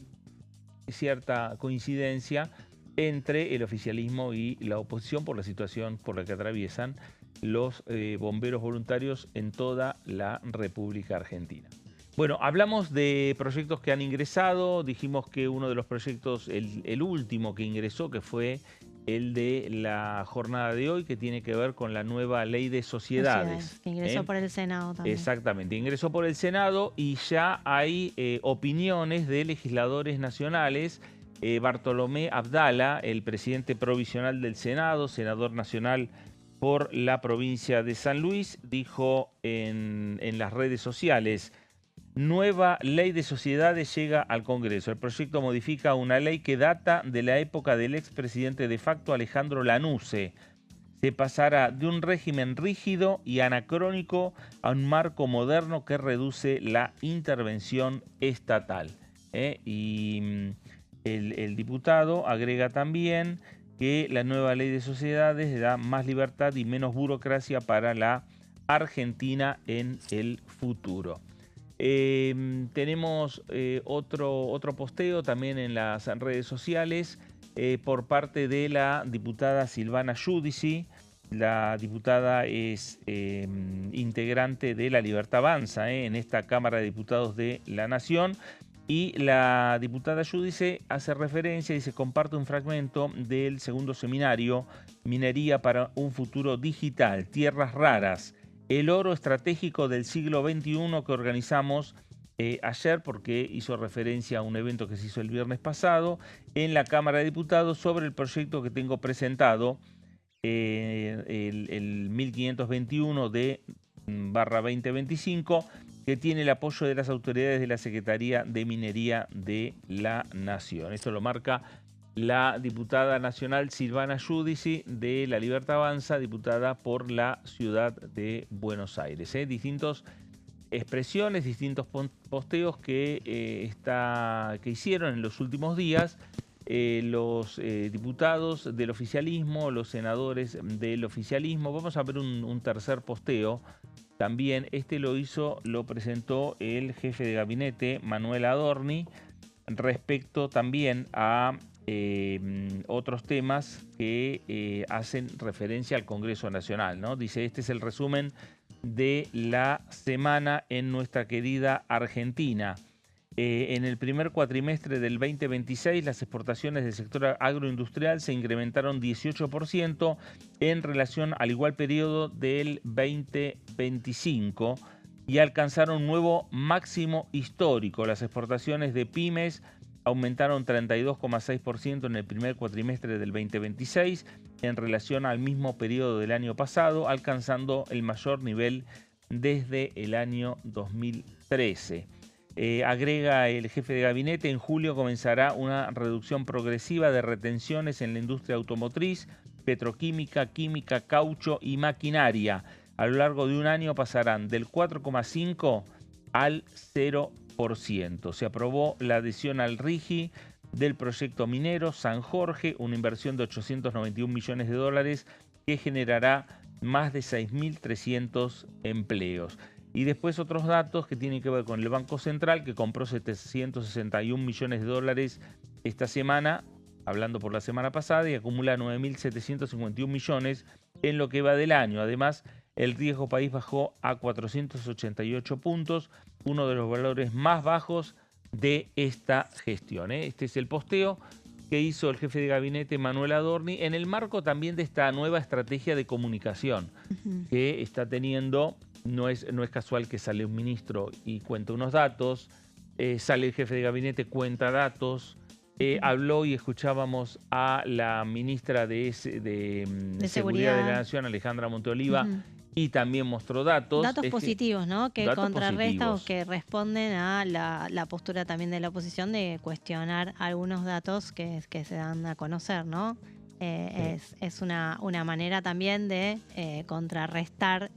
cierta coincidencia entre el oficialismo y la oposición por la situación por la que atraviesan los bomberos voluntarios en toda la República Argentina. Bueno, hablamos de proyectos que han ingresado, dijimos que uno de los proyectos, el último que ingresó, que fue el de la jornada de hoy, que tiene que ver con la nueva ley de sociedades. Que ingresó por el Senado también. Exactamente, ingresó por el Senado y ya hay opiniones de legisladores nacionales. Bartolomé Abdala, el presidente provisional del Senado, senador nacional por la provincia de San Luis, dijo en las redes sociales: nueva ley de sociedades llega al Congreso. El proyecto modifica una ley que data de la época del expresidente de facto Alejandro Lanusse. Se pasará de un régimen rígido y anacrónico a un marco moderno que reduce la intervención estatal. Y el diputado agrega también que la nueva ley de sociedades da más libertad y menos burocracia para la Argentina en el futuro. Tenemos otro posteo también en las redes sociales por parte de la diputada Silvana Giudici. La diputada es integrante de La Libertad Avanza en esta Cámara de Diputados de la Nación. Y la diputada Giudici hace referencia, dice: comparte un fragmento del segundo seminario Minería para un futuro digital, Tierras Raras, el oro estratégico del siglo XXI, que organizamos ayer, porque hizo referencia a un evento que se hizo el viernes pasado en la Cámara de Diputados sobre el proyecto que tengo presentado, el 1521 de /2025, que tiene el apoyo de las autoridades de la Secretaría de Minería de la Nación. Esto lo marca la diputada nacional Silvana Giudici de La Libertad Avanza, diputada por la ciudad de Buenos Aires. Distintas expresiones, distintos posteos que hicieron en los últimos días los diputados del oficialismo, los senadores del oficialismo. Vamos a ver un tercer posteo. También lo presentó el jefe de gabinete, Manuel Adorni, respecto también a otros temas que hacen referencia al Congreso Nacional, ¿no? Dice, este es el resumen de la semana en nuestra querida Argentina. En el primer cuatrimestre del 2026, las exportaciones del sector agroindustrial se incrementaron 18% en relación al igual periodo del 2025 y alcanzaron un nuevo máximo histórico. Las exportaciones de pymes aumentaron 32,6% en el primer cuatrimestre del 2026 en relación al mismo periodo del año pasado, alcanzando el mayor nivel desde el año 2013. Agrega el jefe de gabinete, en julio comenzará una reducción progresiva de retenciones en la industria automotriz, petroquímica, química, caucho y maquinaria. A lo largo de un año pasarán del 4,5% al 0%. Se aprobó la adhesión al RIGI del proyecto minero San Jorge, una inversión de 891 millones de dólares que generará más de 6.300 empleos. Y después otros datos que tienen que ver con el Banco Central, que compró 761 millones de dólares esta semana, hablando por la semana pasada, y acumula 9.751 millones en lo que va del año. Además, el riesgo país bajó a 488 puntos, uno de los valores más bajos de esta gestión. Este es el posteo que hizo el jefe de gabinete Manuel Adorni en el marco también de esta nueva estrategia de comunicación que está teniendo. No es casual que sale un ministro y cuenta unos datos, sale el jefe de gabinete, cuenta datos. Habló y escuchábamos a la ministra de Seguridad de la Nación, Alejandra Monteoliva, y también mostró datos. Datos positivos, ¿no? Que contrarrestan o que responden a la postura también de la oposición de cuestionar algunos datos que se dan a conocer, ¿no? Es una manera también de contrarrestar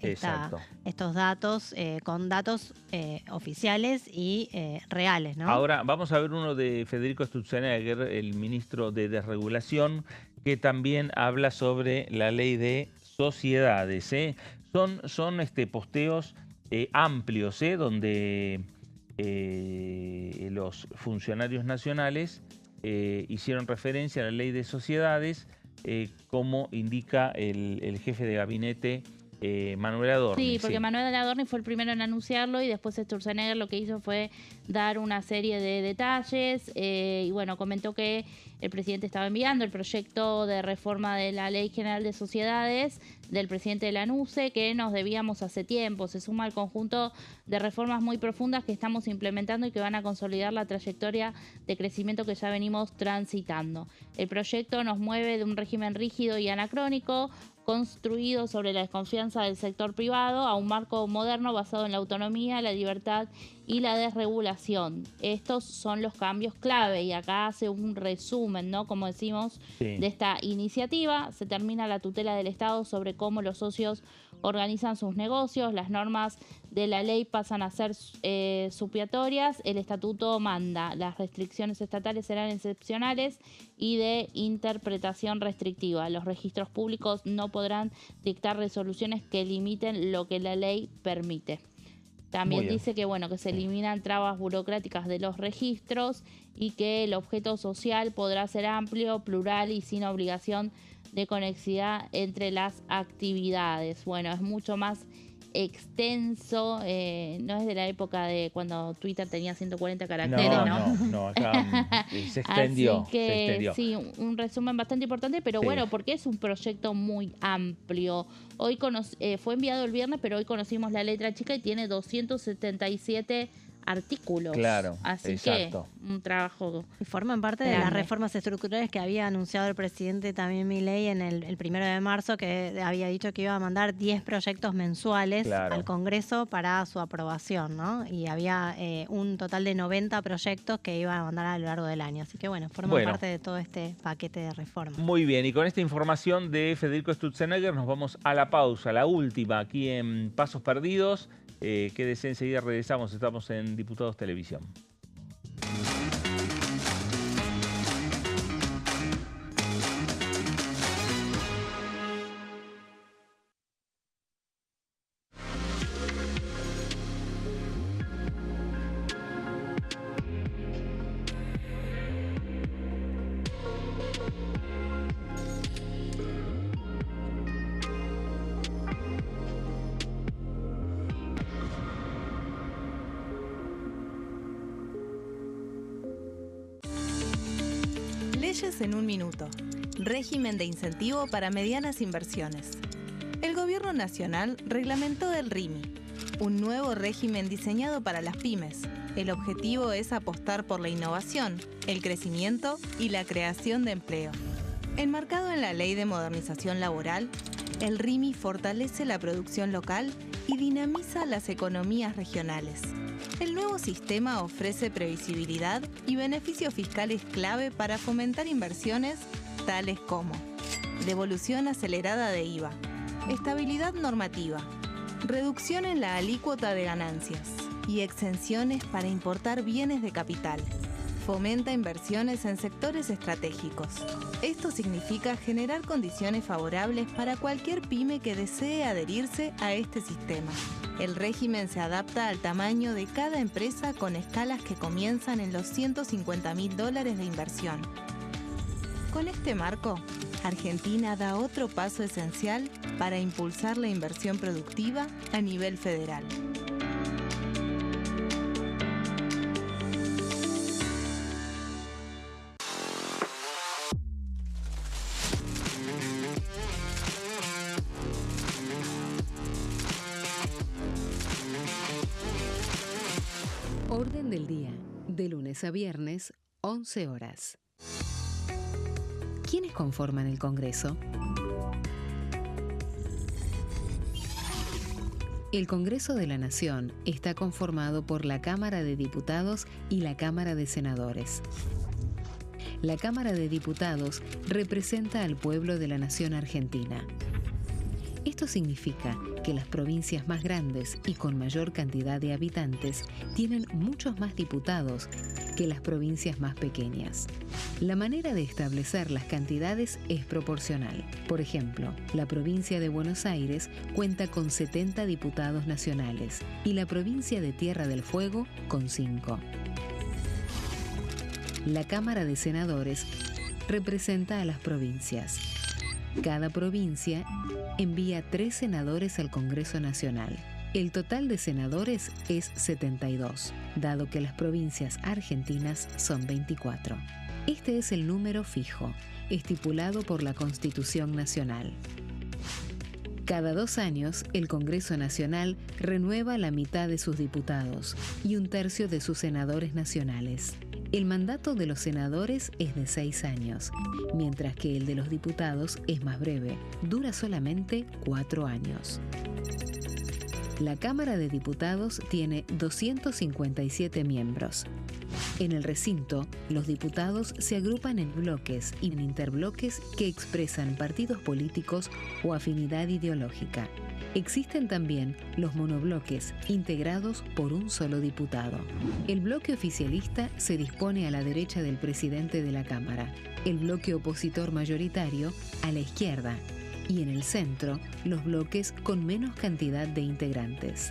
estos datos con datos oficiales y reales, ¿no? Ahora vamos a ver uno de Federico Sturzenegger, el ministro de Desregulación, que también habla sobre la ley de sociedades. Son posteos amplios, donde los funcionarios nacionales hicieron referencia a la ley de sociedades, como indica el jefe de gabinete Manuel Adorni. Sí, porque Manuel Adorni fue el primero en anunciarlo y después Sturzenegger lo que hizo fue dar una serie de detalles y bueno, comentó que el presidente estaba enviando el proyecto de reforma de la Ley General de Sociedades del presidente de la NUCE, que nos debíamos hace tiempo. Se suma al conjunto de reformas muy profundas que estamos implementando y que van a consolidar la trayectoria de crecimiento que ya venimos transitando. El proyecto nos mueve de un régimen rígido y anacrónico, construido sobre la desconfianza del sector privado, a un marco moderno basado en la autonomía, la libertad y la desregulación. Estos son los cambios clave y acá hace un resumen, ¿no? Como decimos, de esta iniciativa. Se termina la tutela del Estado sobre cómo los socios organizan sus negocios, las normas de la ley pasan a ser supiatorias, el estatuto manda, las restricciones estatales serán excepcionales y de interpretación restrictiva. Los registros públicos no podrán dictar resoluciones que limiten lo que la ley permite. También dice que que se eliminan trabas burocráticas de los registros y que el objeto social podrá ser amplio, plural y sin obligación de conexidad entre las actividades. Bueno, es mucho más extenso, no es de la época de cuando Twitter tenía 140 caracteres, No, acá se extendió. Así que sí, un resumen bastante importante, pero bueno, porque es un proyecto muy amplio. Hoy fue enviado el viernes, pero hoy conocimos la letra chica y tiene 277 artículos. Claro, así exacto. Que un trabajo. Y forman parte de las reformas estructurales que había anunciado el presidente también Milei en el 1 de marzo, que había dicho que iba a mandar 10 proyectos mensuales al Congreso para su aprobación, ¿no? Y había un total de 90 proyectos que iba a mandar a lo largo del año. Así que forman parte de todo este paquete de reformas. Muy bien, y con esta información de Federico Sturzenegger nos vamos a la pausa, la última, aquí en Pasos Perdidos. Quédese, enseguida regresamos, estamos en Diputados Televisión. Leyes en un minuto. Régimen de incentivo para medianas inversiones. El Gobierno Nacional reglamentó el RIMI, un nuevo régimen diseñado para las pymes. El objetivo es apostar por la innovación, el crecimiento y la creación de empleo. Enmarcado en la Ley de Modernización Laboral, el RIMI fortalece la producción local y dinamiza las economías regionales. El nuevo sistema ofrece previsibilidad y beneficios fiscales clave para fomentar inversiones tales como devolución acelerada de IVA, estabilidad normativa, reducción en la alícuota de ganancias y exenciones para importar bienes de capital. Fomenta inversiones en sectores estratégicos. Esto significa generar condiciones favorables para cualquier pyme que desee adherirse a este sistema. El régimen se adapta al tamaño de cada empresa con escalas que comienzan en los $150.000 de inversión. Con este marco, Argentina da otro paso esencial para impulsar la inversión productiva a nivel federal. Orden del día, de lunes a viernes, 11 horas. ¿Quiénes conforman el Congreso? El Congreso de la Nación está conformado por la Cámara de Diputados y la Cámara de Senadores. La Cámara de Diputados representa al pueblo de la nación argentina. Esto significa que las provincias más grandes y con mayor cantidad de habitantes tienen muchos más diputados que las provincias más pequeñas. La manera de establecer las cantidades es proporcional. Por ejemplo, la provincia de Buenos Aires cuenta con 70 diputados nacionales y la provincia de Tierra del Fuego con 5. La Cámara de Senadores representa a las provincias. Cada provincia envía 3 senadores al Congreso Nacional. El total de senadores es 72, dado que las provincias argentinas son 24. Este es el número fijo, estipulado por la Constitución Nacional. Cada 2 años, el Congreso Nacional renueva la mitad de sus diputados y 1/3 de sus senadores nacionales. El mandato de los senadores es de 6 años, mientras que el de los diputados es más breve, dura solamente 4 años. La Cámara de Diputados tiene 257 miembros. En el recinto, los diputados se agrupan en bloques y en interbloques que expresan partidos políticos o afinidad ideológica. Existen también los monobloques, integrados por un solo diputado. El bloque oficialista se dispone a la derecha del presidente de la Cámara, el bloque opositor mayoritario a la izquierda, y en el centro, los bloques con menos cantidad de integrantes.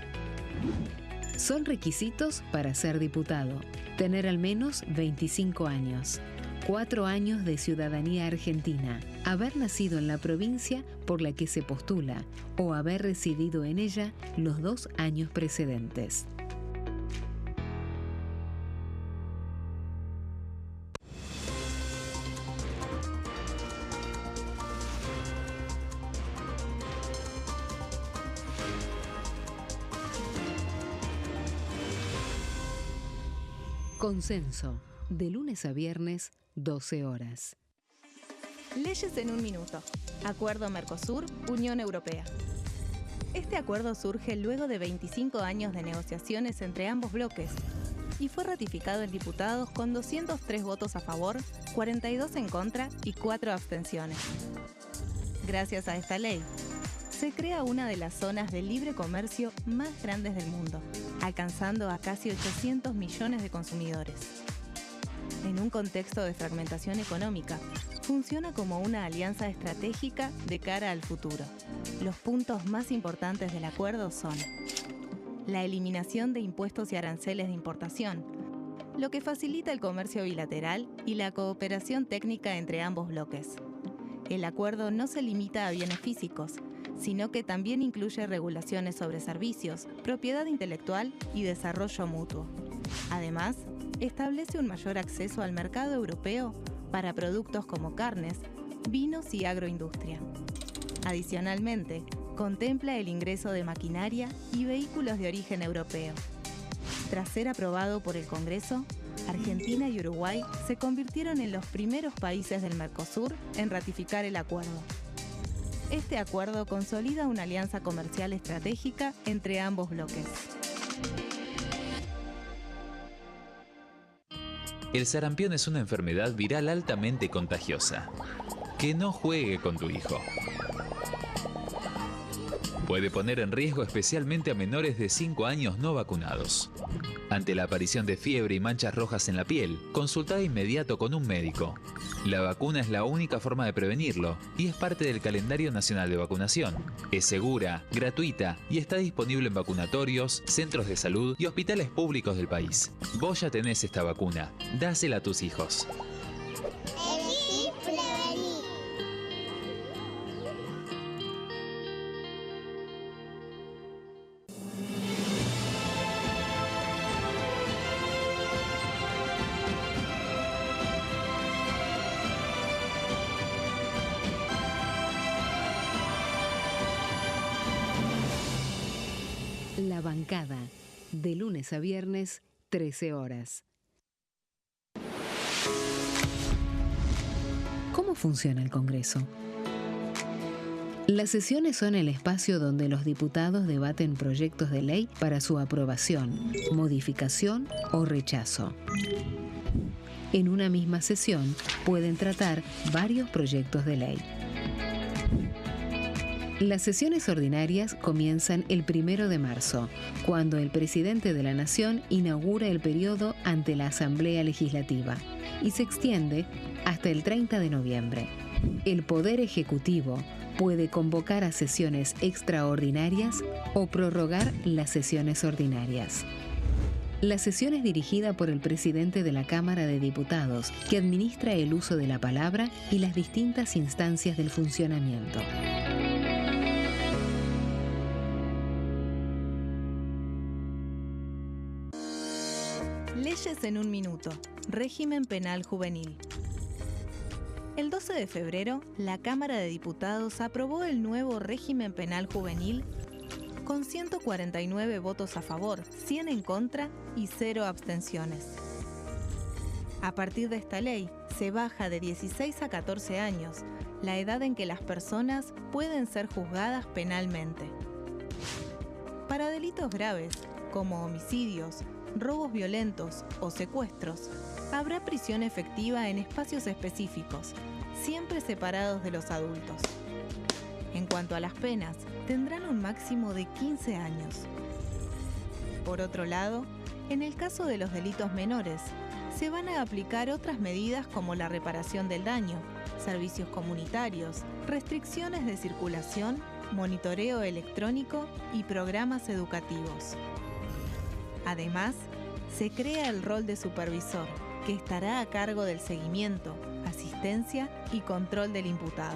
Son requisitos para ser diputado: tener al menos 25 años, 4 años de ciudadanía argentina, haber nacido en la provincia por la que se postula o haber residido en ella los 2 años precedentes. Consenso, de lunes a viernes, 12 horas. Leyes en un minuto. Acuerdo Mercosur-Unión Europea. Este acuerdo surge luego de 25 años de negociaciones entre ambos bloques y fue ratificado en diputados con 203 votos a favor, 42 en contra y 4 abstenciones. Gracias a esta ley, se crea una de las zonas de libre comercio más grandes del mundo, alcanzando a casi 800 millones de consumidores. En un contexto de fragmentación económica, funciona como una alianza estratégica de cara al futuro. Los puntos más importantes del acuerdo son la eliminación de impuestos y aranceles de importación, lo que facilita el comercio bilateral y la cooperación técnica entre ambos bloques. El acuerdo no se limita a bienes físicos, sino que también incluye regulaciones sobre servicios, propiedad intelectual y desarrollo mutuo. Además, establece un mayor acceso al mercado europeo para productos como carnes, vinos y agroindustria. Adicionalmente, contempla el ingreso de maquinaria y vehículos de origen europeo. Tras ser aprobado por el Congreso, Argentina y Uruguay se convirtieron en los primeros países del Mercosur en ratificar el acuerdo. Este acuerdo consolida una alianza comercial estratégica entre ambos bloques. El sarampión es una enfermedad viral altamente contagiosa. Que no juegue con tu hijo. Puede poner en riesgo especialmente a menores de 5 años no vacunados. Ante la aparición de fiebre y manchas rojas en la piel, consulta de inmediato con un médico. La vacuna es la única forma de prevenirlo y es parte del calendario nacional de vacunación. Es segura, gratuita y está disponible en vacunatorios, centros de salud y hospitales públicos del país. Vos ya tenés esta vacuna. Dásela a tus hijos. Elegí prevenir. La bancada, de lunes a viernes, 13 horas. ¿Cómo funciona el Congreso? Las sesiones son el espacio donde los diputados debaten proyectos de ley para su aprobación, modificación o rechazo. En una misma sesión pueden tratar varios proyectos de ley. Las sesiones ordinarias comienzan el 1 de marzo, cuando el presidente de la Nación inaugura el periodo ante la Asamblea Legislativa y se extiende hasta el 30 de noviembre. El Poder Ejecutivo puede convocar a sesiones extraordinarias o prorrogar las sesiones ordinarias. La sesión es dirigida por el presidente de la Cámara de Diputados, que administra el uso de la palabra y las distintas instancias del funcionamiento. Leyes en un minuto. Régimen penal juvenil. El 12 de febrero, la Cámara de Diputados aprobó el nuevo régimen penal juvenil con 149 votos a favor, 100 en contra y 0 abstenciones. A partir de esta ley, se baja de 16 a 14 años la edad en que las personas pueden ser juzgadas penalmente. Para delitos graves, como homicidios, robos violentos o secuestros, habrá prisión efectiva en espacios específicos, siempre separados de los adultos. En cuanto a las penas, tendrán un máximo de 15 años. Por otro lado, en el caso de los delitos menores, se van a aplicar otras medidas como la reparación del daño, servicios comunitarios, restricciones de circulación, monitoreo electrónico y programas educativos. Además, se crea el rol de supervisor, que estará a cargo del seguimiento, asistencia y control del imputado.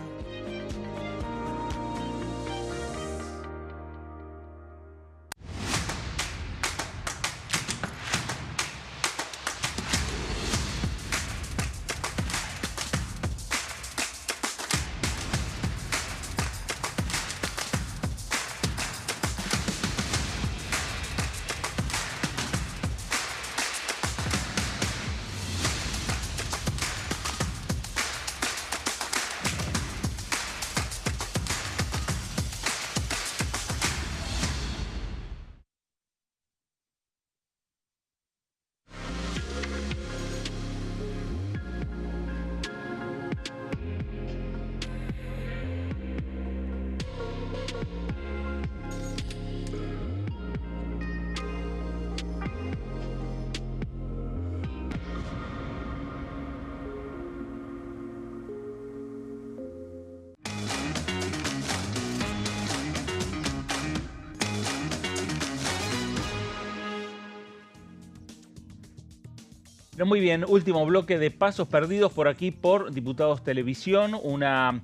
Muy bien, último bloque de Pasos Perdidos por aquí por Diputados Televisión, una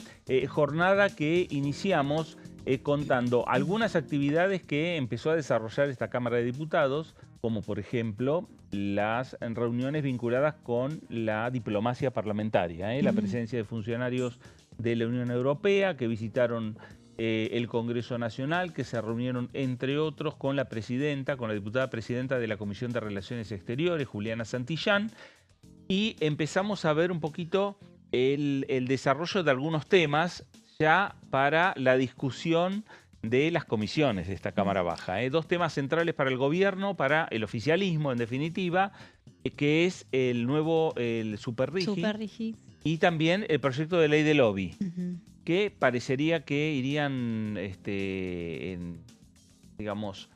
jornada que iniciamos contando algunas actividades que empezó a desarrollar esta Cámara de Diputados, como por ejemplo las reuniones vinculadas con la diplomacia parlamentaria, la presencia de funcionarios de la Unión Europea que visitaron el Congreso Nacional, que se reunieron entre otros con la presidenta, con la diputada presidenta de la Comisión de Relaciones Exteriores, Juliana Santillán, y empezamos a ver un poquito el desarrollo de algunos temas ya para la discusión de las comisiones de esta Cámara Baja. Dos temas centrales para el gobierno, para el oficialismo en definitiva, que es el nuevo Super Rigi y también el proyecto de ley de lobby, que parecería que irían, digamos,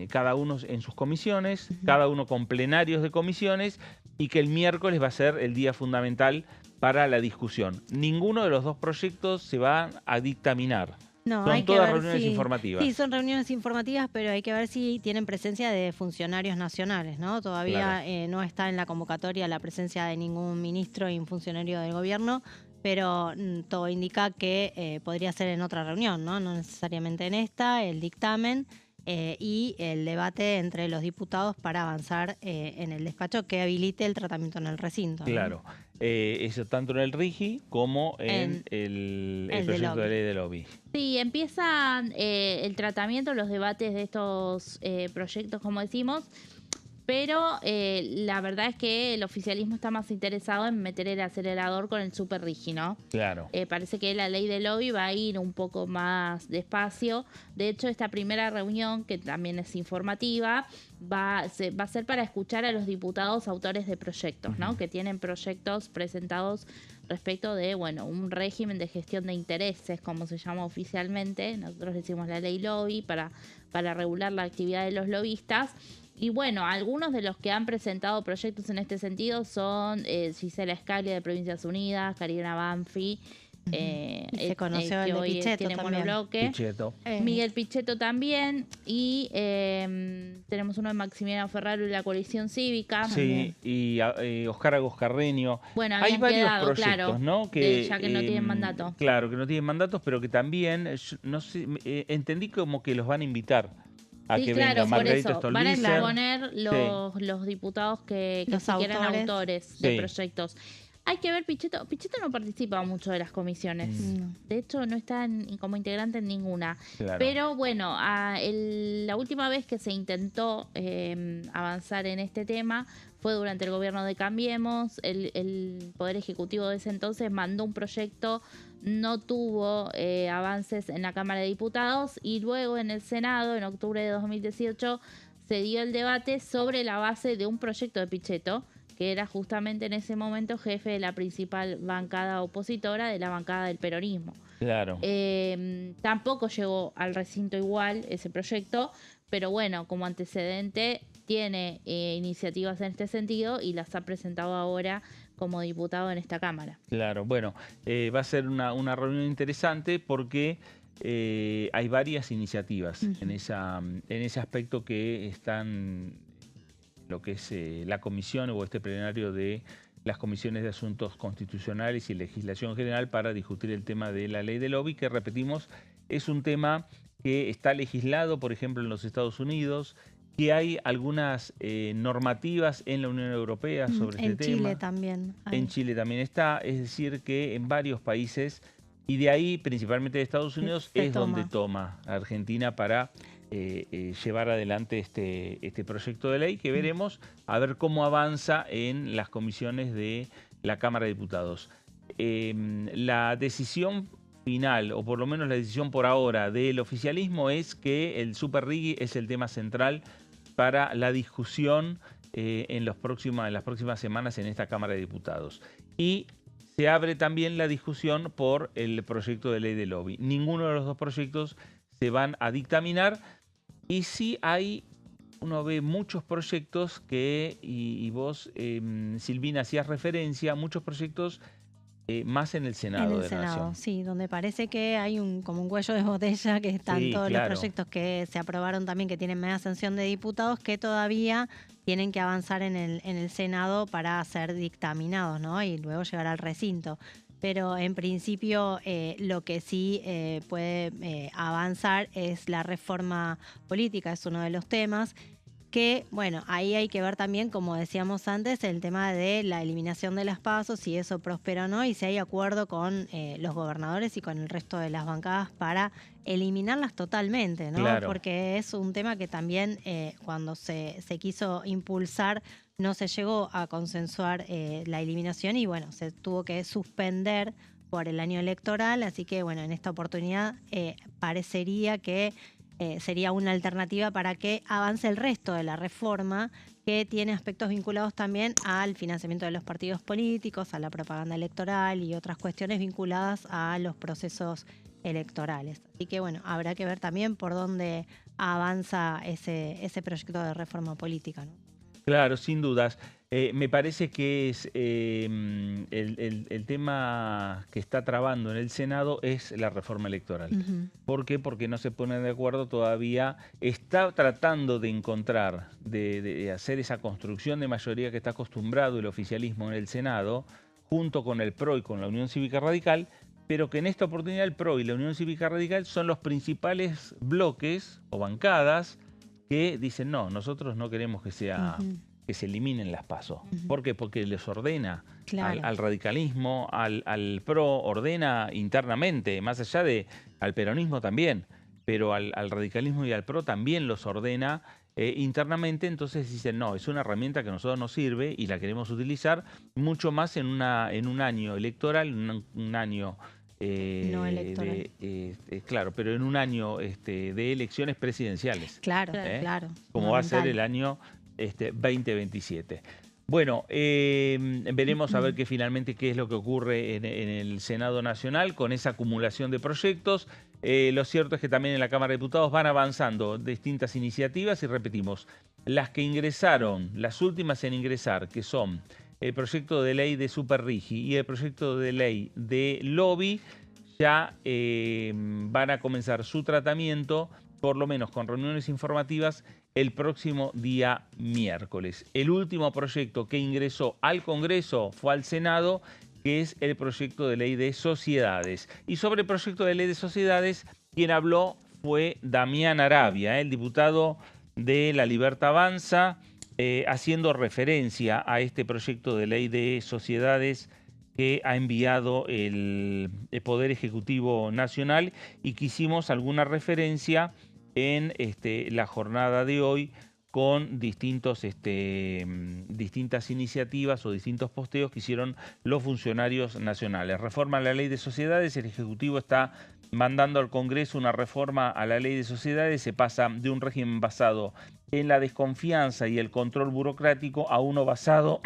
cada uno en sus comisiones, cada uno con plenarios de comisiones, y que el miércoles va a ser el día fundamental para la discusión. Ninguno de los dos proyectos se va a dictaminar. No, son hay todas que ver reuniones informativas. Sí, son reuniones informativas, pero hay que ver si tienen presencia de funcionarios nacionales, ¿no? Todavía no está en la convocatoria la presencia de ningún ministro y un funcionario del gobierno, pero todo indica que podría ser en otra reunión, ¿no? No necesariamente en esta, el dictamen y el debate entre los diputados para avanzar en el despacho que habilite el tratamiento en el recinto, ¿no? Claro. Eso tanto en el RIGI como en el proyecto de ley de lobby. Sí, empiezan el tratamiento, los debates de estos proyectos, como decimos, pero la verdad es que el oficialismo está más interesado en meter el acelerador con el Super Rigi, ¿no? Claro. Parece que la ley de lobby va a ir un poco más despacio. De hecho, esta primera reunión, que también es informativa, va a ser para escuchar a los diputados autores de proyectos, ¿no? Que tienen proyectos presentados respecto de, bueno, un régimen de gestión de intereses, como se llama oficialmente. Nosotros decimos la ley lobby para regular la actividad de los lobistas. Y bueno, algunos de los que han presentado proyectos en este sentido son Gisela Scaglia de Provincias Unidas, Karina Banfi, se conoció el de Pichetto también. Miguel Pichetto también, y tenemos uno de Maximiliano Ferraro y la Coalición Cívica. Sí, y Oscar Agos Carreño. Bueno, hay varios quedado, proyectos, claro, ¿no? Que, ya que no tienen mandato. Claro, que no tienen mandatos, pero que también, no sé, entendí como que los van a invitar. Sí, claro, por eso van a exponer los diputados que se quieran autores de proyectos. Hay que ver, Pichetto no participa mucho de las comisiones. De hecho, no está como integrante en ninguna. Claro. Pero bueno, la última vez que se intentó avanzar en este tema fue durante el gobierno de Cambiemos. El Poder Ejecutivo de ese entonces mandó un proyecto, no tuvo avances en la Cámara de Diputados, y luego en el Senado, en octubre de 2018, se dio el debate sobre la base de un proyecto de Pichetto, que era justamente en ese momento jefe de la principal bancada opositora, de la bancada del peronismo. Claro. Tampoco llegó al recinto igual ese proyecto, pero bueno, como antecedente tiene iniciativas en este sentido y las ha presentado ahora como diputado en esta Cámara. Claro, bueno, va a ser una reunión interesante porque hay varias iniciativas en ese aspecto que están, lo que es la comisión o este plenario de las comisiones de asuntos constitucionales y legislación general para discutir el tema de la ley de lobby, que repetimos, es un tema que está legislado, por ejemplo, en los Estados Unidos, que hay algunas normativas en la Unión Europea sobre este tema. En Chile también. En Chile también está, es decir, que en varios países, y de ahí, principalmente de Estados Unidos, es donde toma Argentina para llevar adelante este proyecto de ley, que veremos a ver cómo avanza en las comisiones de la Cámara de Diputados. La decisión final, o por lo menos la decisión por ahora del oficialismo, es que el Super Rigi es el tema central para la discusión en las próximas semanas en esta Cámara de Diputados. Y se abre también la discusión por el proyecto de ley de lobby. Ninguno de los dos proyectos se van a dictaminar, y sí uno ve muchos proyectos que, y vos, Silvina, hacías referencia, muchos proyectos más en el Senado de la Nación. Sí, donde parece que hay como un cuello de botella, que están todos los proyectos que se aprobaron también, que tienen media sanción de diputados, que todavía tienen que avanzar en el Senado para ser dictaminados, ¿no? Y luego llegar al recinto. pero en principio lo que sí puede avanzar es la reforma política, es uno de los temas. Que, bueno, ahí hay que ver también, como decíamos antes, el tema de la eliminación de las PASO, si eso prospera o no, y si hay acuerdo con los gobernadores y con el resto de las bancadas para eliminarlas totalmente, ¿no? Claro. Porque es un tema que también cuando se quiso impulsar no se llegó a consensuar la eliminación y, bueno, se tuvo que suspender por el año electoral, así que, bueno, en esta oportunidad parecería que sería una alternativa para que avance el resto de la reforma, que tiene aspectos vinculados también al financiamiento de los partidos políticos, a la propaganda electoral y otras cuestiones vinculadas a los procesos electorales. Así que, bueno, habrá que ver también por dónde avanza ese proyecto de reforma política, ¿no? Claro, sin dudas. Me parece que es el tema que está trabando en el Senado es la reforma electoral. ¿Por qué? Porque no se ponen de acuerdo todavía. Está tratando de encontrar, de hacer esa construcción de mayoría que está acostumbrado el oficialismo en el Senado, junto con el PRO y con la Unión Cívica Radical, pero que en esta oportunidad el PRO y la Unión Cívica Radical son los principales bloques o bancadas que dicen, no, nosotros no queremos que sea que se eliminen las PASO. ¿Por qué? Porque les ordena al radicalismo, al PRO, ordena internamente, más allá de al peronismo también, pero al radicalismo y al PRO también los ordena internamente. Entonces dicen, no, es una herramienta que a nosotros nos sirve y la queremos utilizar mucho más en un año electoral, un año... no electoral. Claro, pero en un año de elecciones presidenciales. Claro, claro. Como va a ser el año 2027. Bueno, veremos a ver finalmente qué es lo que ocurre en el Senado Nacional con esa acumulación de proyectos. Lo cierto es que también en la Cámara de Diputados van avanzando distintas iniciativas y repetimos, las que ingresaron, las últimas en ingresar, que son el proyecto de ley de Superrigi y el proyecto de ley de lobby, ya van a comenzar su tratamiento, por lo menos con reuniones informativas, el próximo día miércoles. El último proyecto que ingresó al Congreso fue al Senado, que es el proyecto de ley de sociedades. Y sobre el proyecto de ley de sociedades, quien habló fue Damián Arabia, el diputado de La Libertad Avanza, haciendo referencia a este proyecto de ley de sociedades que ha enviado el Poder Ejecutivo Nacional y que hicimos alguna referencia en la jornada de hoy con distintas iniciativas o distintos posteos que hicieron los funcionarios nacionales. Reforma a la ley de sociedades, el Ejecutivo está mandando al Congreso una reforma a la ley de sociedades, se pasa de un régimen basado en la desconfianza y el control burocrático a uno basado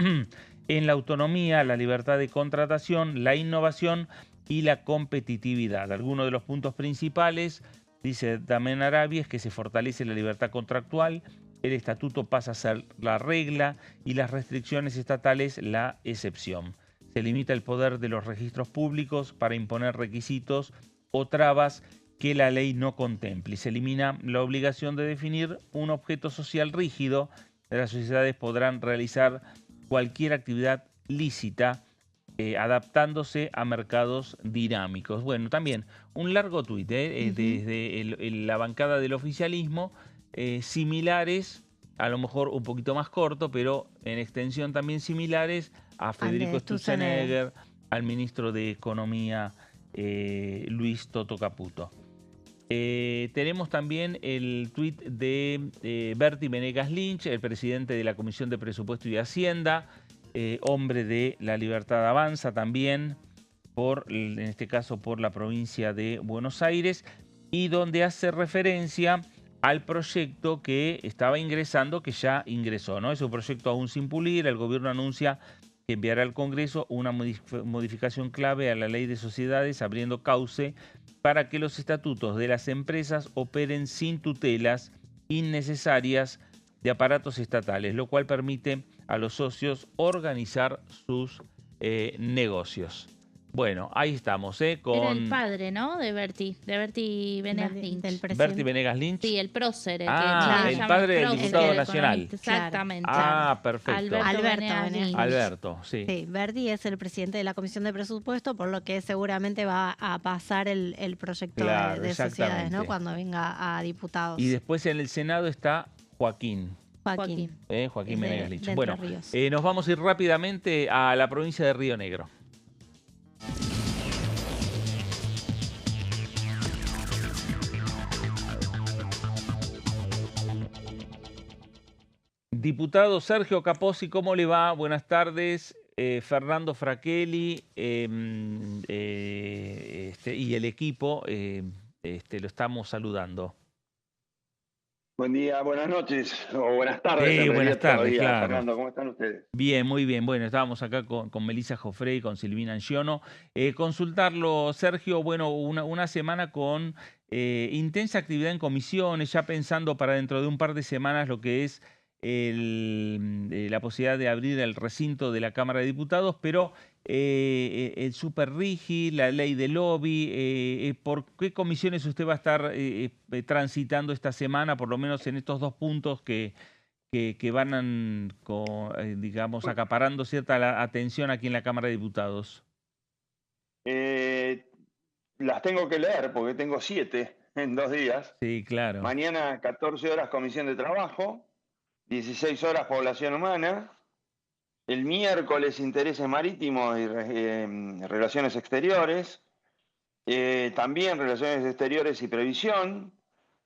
en la autonomía, la libertad de contratación, la innovación y la competitividad. Algunos de los puntos principales, dice Damián Arabia, es que se fortalece la libertad contractual, el estatuto pasa a ser la regla y las restricciones estatales la excepción. Se limita el poder de los registros públicos para imponer requisitos o trabas que la ley no contemple y se elimina la obligación de definir un objeto social rígido. Las sociedades podrán realizar cualquier actividad lícita adaptándose a mercados dinámicos. Bueno, también un largo tuit desde la bancada del oficialismo, similares, a lo mejor un poquito más corto, pero en extensión también similares a Federico Sturzenegger, al ministro de Economía Luis Toto Caputo. Tenemos también el tuit de Berti Menegas Lynch, el presidente de la Comisión de Presupuesto y Hacienda, hombre de La Libertad Avanza también, en este caso por la provincia de Buenos Aires, y donde hace referencia al proyecto que estaba ingresando, que ya ingresó, ¿no? Es un proyecto aún sin pulir. El gobierno anuncia que enviará al Congreso una modificación clave a la ley de sociedades, abriendo cauce para que los estatutos de las empresas operen sin tutelas innecesarias de aparatos estatales, lo cual permite a los socios organizar sus negocios. Bueno, ahí estamos, Era el con padre, ¿no? De Berti Venegas Lynch. Del presidente. Berti Venegas Lynch. Sí, el prócer. El Ah, que el llama padre del prócer, diputado el nacional. economista. Exactamente. Ah, perfecto. Alberto Venegas Venegas Lynch. Alberto, sí. Sí, Verdi es el presidente de la Comisión de Presupuesto, por lo que seguramente va a pasar el proyecto Claro, de sociedades, ¿no? exactamente. Cuando venga a diputados. Y después en el Senado está Joaquín. Joaquín. Joaquín Es de- Venegas Lynch. de Entre Bueno, Ríos. nos vamos a ir rápidamente a la provincia de Río Negro. Diputado Sergio Capozzi, ¿cómo le va? Buenas tardes. Fernando Fraquelli y el equipo lo estamos saludando. Buen día, buenas noches o buenas tardes. Sí, en realidad buenas tardes, todavía. claro. Fernando, ¿cómo están ustedes? Bien, muy bien. Bueno, estábamos acá con Melissa Joffre y con Silvina Anciono. Consultarlo, Sergio, bueno, una semana con intensa actividad en comisiones, ya pensando para dentro de un par de semanas lo que es la posibilidad de abrir el recinto de la Cámara de Diputados, pero el Super Rigi, la ley de lobby, ¿por qué comisiones usted va a estar transitando esta semana, por lo menos en estos dos puntos que van, digamos, acaparando cierta atención aquí en la Cámara de Diputados? Las tengo que leer porque tengo 7 en 2 días. Sí, claro. Mañana 14 horas Comisión de Trabajo, 16 horas Población Humana. El miércoles Intereses Marítimos y Relaciones Exteriores. También Relaciones Exteriores y Previsión.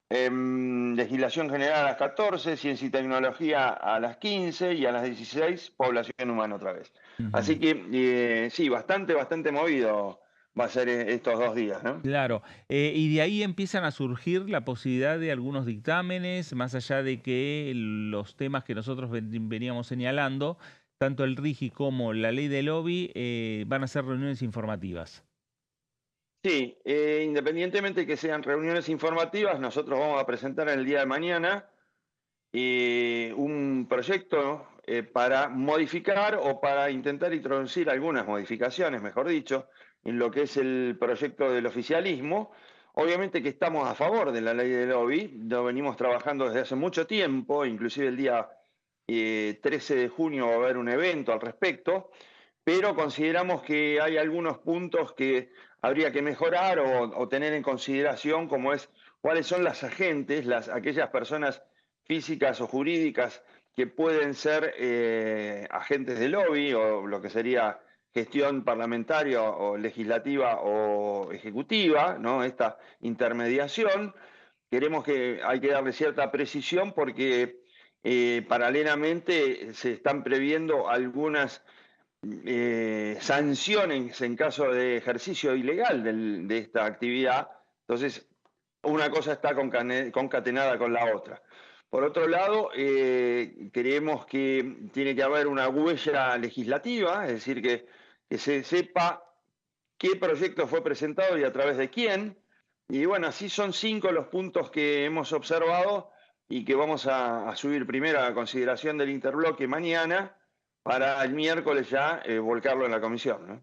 Legislación General a las 14, Ciencia y Tecnología a las 15 y a las 16 Población Humana otra vez. Así que sí, bastante movido va a ser estos 2 días, ¿no? Claro, y de ahí empiezan a surgir la posibilidad de algunos dictámenes, más allá de que los temas que nosotros veníamos señalando, tanto el RIGI como la ley de lobby, van a ser reuniones informativas. Sí, independientemente que sean reuniones informativas, nosotros vamos a presentar el día de mañana un proyecto para modificar o para intentar introducir algunas modificaciones, mejor dicho, en lo que es el proyecto del oficialismo. Obviamente que estamos a favor de la ley de lobby, lo venimos trabajando desde hace mucho tiempo, inclusive el día 13 de junio va a haber un evento al respecto, pero consideramos que hay algunos puntos que habría que mejorar o tener en consideración, como es cuáles son las agentes, aquellas personas físicas o jurídicas que pueden ser agentes de lobby o lo que sería gestión parlamentaria o legislativa o ejecutiva, ¿no? Esta intermediación. Queremos que hay que darle cierta precisión porque paralelamente se están previendo algunas sanciones en caso de ejercicio ilegal de esta actividad. Entonces, una cosa está concatenada con la otra. Por otro lado, creemos que tiene que haber una huella legislativa, es decir, que se sepa qué proyecto fue presentado y a través de quién. Y bueno, así son 5 los puntos que hemos observado y que vamos a subir primero a consideración del interbloque mañana, para el miércoles ya volcarlo en la comisión, ¿no?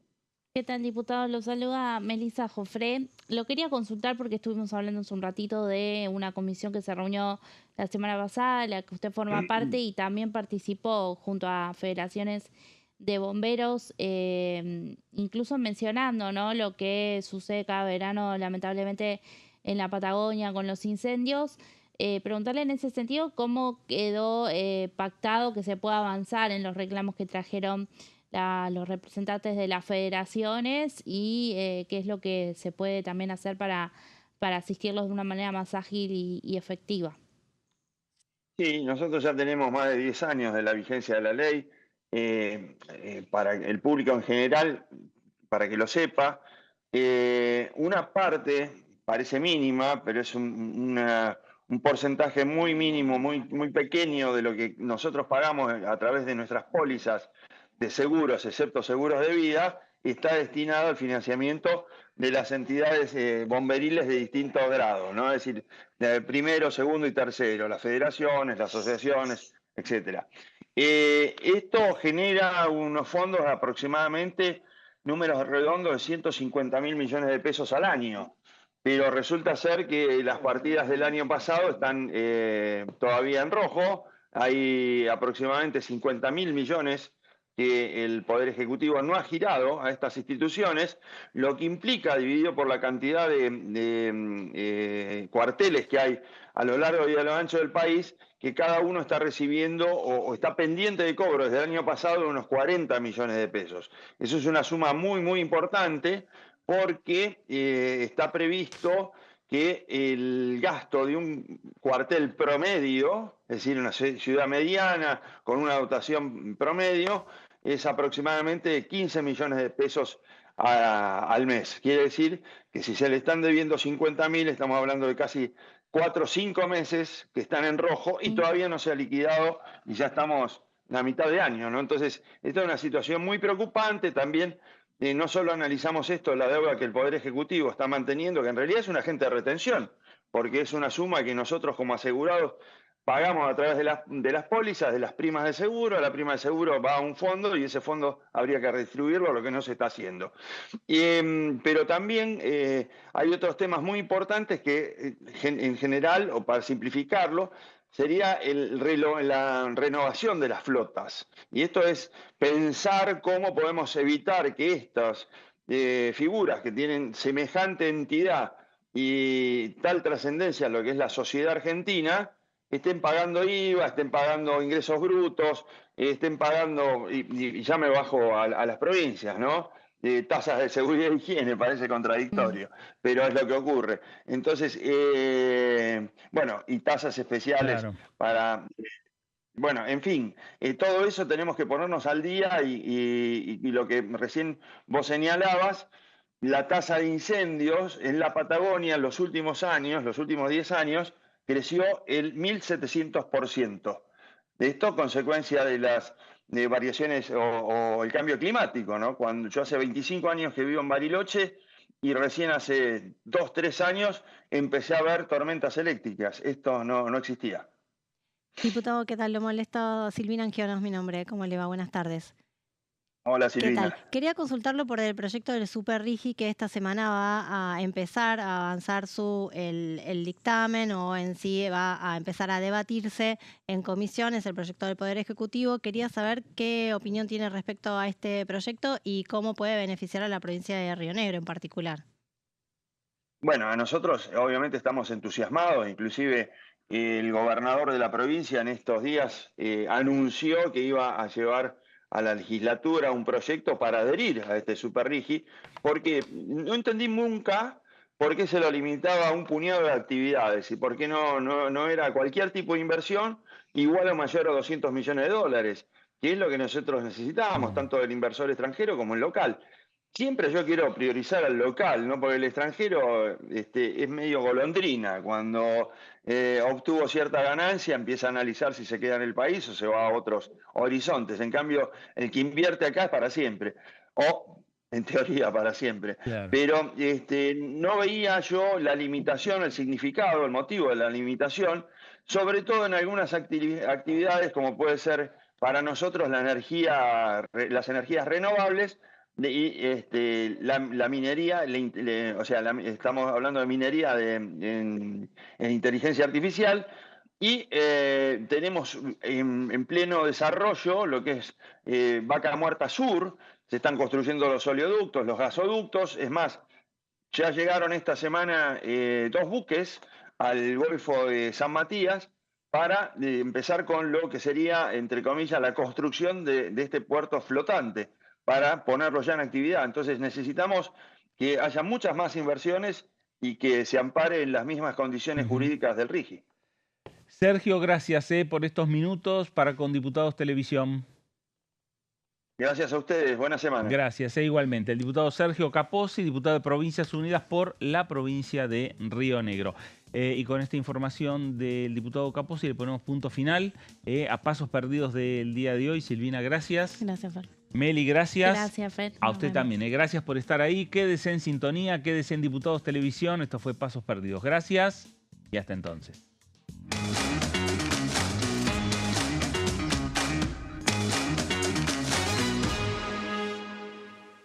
¿Qué tal, diputado? Lo saluda Melissa Joffre. Lo quería consultar porque estuvimos hablando hace un ratito de una comisión que se reunió la semana pasada, de la que usted forma parte y también participó junto a federaciones de bomberos, incluso mencionando, ¿no?, lo que sucede cada verano, lamentablemente, en la Patagonia con los incendios. Preguntarle en ese sentido cómo quedó pactado que se pueda avanzar en los reclamos que trajeron los representantes de las federaciones y qué es lo que se puede también hacer para asistirlos de una manera más ágil y efectiva. Sí, nosotros ya tenemos más de 10 años de la vigencia de la ley. Para el público en general, para que lo sepa, una parte parece mínima, pero es un porcentaje muy mínimo, muy pequeño de lo que nosotros pagamos a través de nuestras pólizas de seguros, excepto seguros de vida, está destinado al financiamiento de las entidades bomberiles de distintos grados, ¿no? Es decir, de primero, segundo y tercero, las federaciones, las asociaciones, etcétera. Esto genera unos fondos aproximadamente números redondos de 150.000 millones de pesos al año. Pero resulta ser que las partidas del año pasado están todavía en rojo. Hay aproximadamente 50.000 millones que el Poder Ejecutivo no ha girado a estas instituciones, lo que implica, dividido por la cantidad de cuarteles que hay a lo largo y a lo ancho del país, que cada uno está recibiendo o está pendiente de cobro desde el año pasado de unos 40 millones de pesos. Eso es una suma muy, muy importante porque está previsto que el gasto de un cuartel promedio, es decir, una ciudad mediana con una dotación promedio, es aproximadamente 15 millones de pesos al mes. Quiere decir que si se le están debiendo 50.000, estamos hablando de casi 4 o 5 meses que están en rojo y todavía no se ha liquidado y ya estamos a mitad de año, ¿no? Entonces, esta es una situación muy preocupante también. No solo analizamos esto, la deuda que el Poder Ejecutivo está manteniendo, que en realidad es un agente de retención, porque es una suma que nosotros como asegurados pagamos a través de las pólizas, de las primas de seguro. La prima de seguro va a un fondo y ese fondo habría que redistribuirlo, lo que no se está haciendo. Pero también hay otros temas muy importantes que en general, o para simplificarlo, sería la renovación de las flotas. Y esto es pensar cómo podemos evitar que estas figuras que tienen semejante entidad y tal trascendencia en lo que es la sociedad argentina, estén pagando IVA, estén pagando ingresos brutos, estén pagando, y ya me bajo a las provincias, ¿no? Tasas de seguridad e higiene, parece contradictorio, pero es lo que ocurre. Entonces, bueno, y tasas especiales para... Bueno, en fin, todo eso tenemos que ponernos al día y lo que recién vos señalabas, la tasa de incendios en la Patagonia en los últimos años, los últimos 10 años, creció el 1.700%. Esto consecuencia de las variaciones o el cambio climático, ¿no? Cuando yo hace 25 años que vivo en Bariloche y recién hace 2 o 3 años empecé a ver tormentas eléctricas. Esto no existía. Diputado, ¿qué tal? Lo molesto. Silvina Angiano es mi nombre. ¿Cómo le va? Buenas tardes. Hola, Silvina. ¿Qué tal? Quería consultarlo por el proyecto del Super Rigi, que esta semana va a empezar a avanzar el dictamen, o en sí va a empezar a debatirse en comisiones el proyecto del Poder Ejecutivo. Quería saber qué opinión tiene respecto a este proyecto y cómo puede beneficiar a la provincia de Río Negro en particular. Bueno, a nosotros obviamente estamos entusiasmados, inclusive el gobernador de la provincia en estos días anunció que iba a llevar a la legislatura un proyecto para adherir a este Super Rigi, porque no entendí nunca por qué se lo limitaba a un puñado de actividades y por qué no era cualquier tipo de inversión igual o mayor a 200 millones de dólares, que es lo que nosotros necesitábamos, tanto del inversor extranjero como el local. Siempre yo quiero priorizar al local, ¿no? Porque el extranjero es medio golondrina. Cuando obtuvo cierta ganancia empieza a analizar si se queda en el país o se va a otros horizontes. En cambio, el que invierte acá es para siempre, o en teoría para siempre. Claro. Pero no veía yo la limitación, el significado, el motivo de la limitación, sobre todo en algunas actividades como puede ser para nosotros las energías renovables, y la minería, estamos hablando de minería en inteligencia artificial, y tenemos en pleno desarrollo lo que es Vaca Muerta Sur. Se están construyendo los oleoductos, los gasoductos. Es más, ya llegaron esta semana 2 buques al Golfo de San Matías para empezar con lo que sería, entre comillas, la construcción de este puerto flotante, para ponerlo ya en actividad. Entonces necesitamos que haya muchas más inversiones y que se ampare en las mismas condiciones jurídicas del RIGI. Sergio, gracias por estos minutos para Con Diputados Televisión. Gracias a ustedes, buena semana. Gracias, igualmente. El diputado Sergio Capozzi, diputado de Provincias Unidas por la provincia de Río Negro. Y con esta información del diputado Capozzi le ponemos punto final a pasos perdidos del día de hoy. Silvina, gracias. Gracias, Fer. Meli, gracias. Gracias, Fred. A usted también. Gracias por estar ahí. Quédese en sintonía, quédese en Diputados Televisión. Esto fue Pasos Perdidos. Gracias y hasta entonces.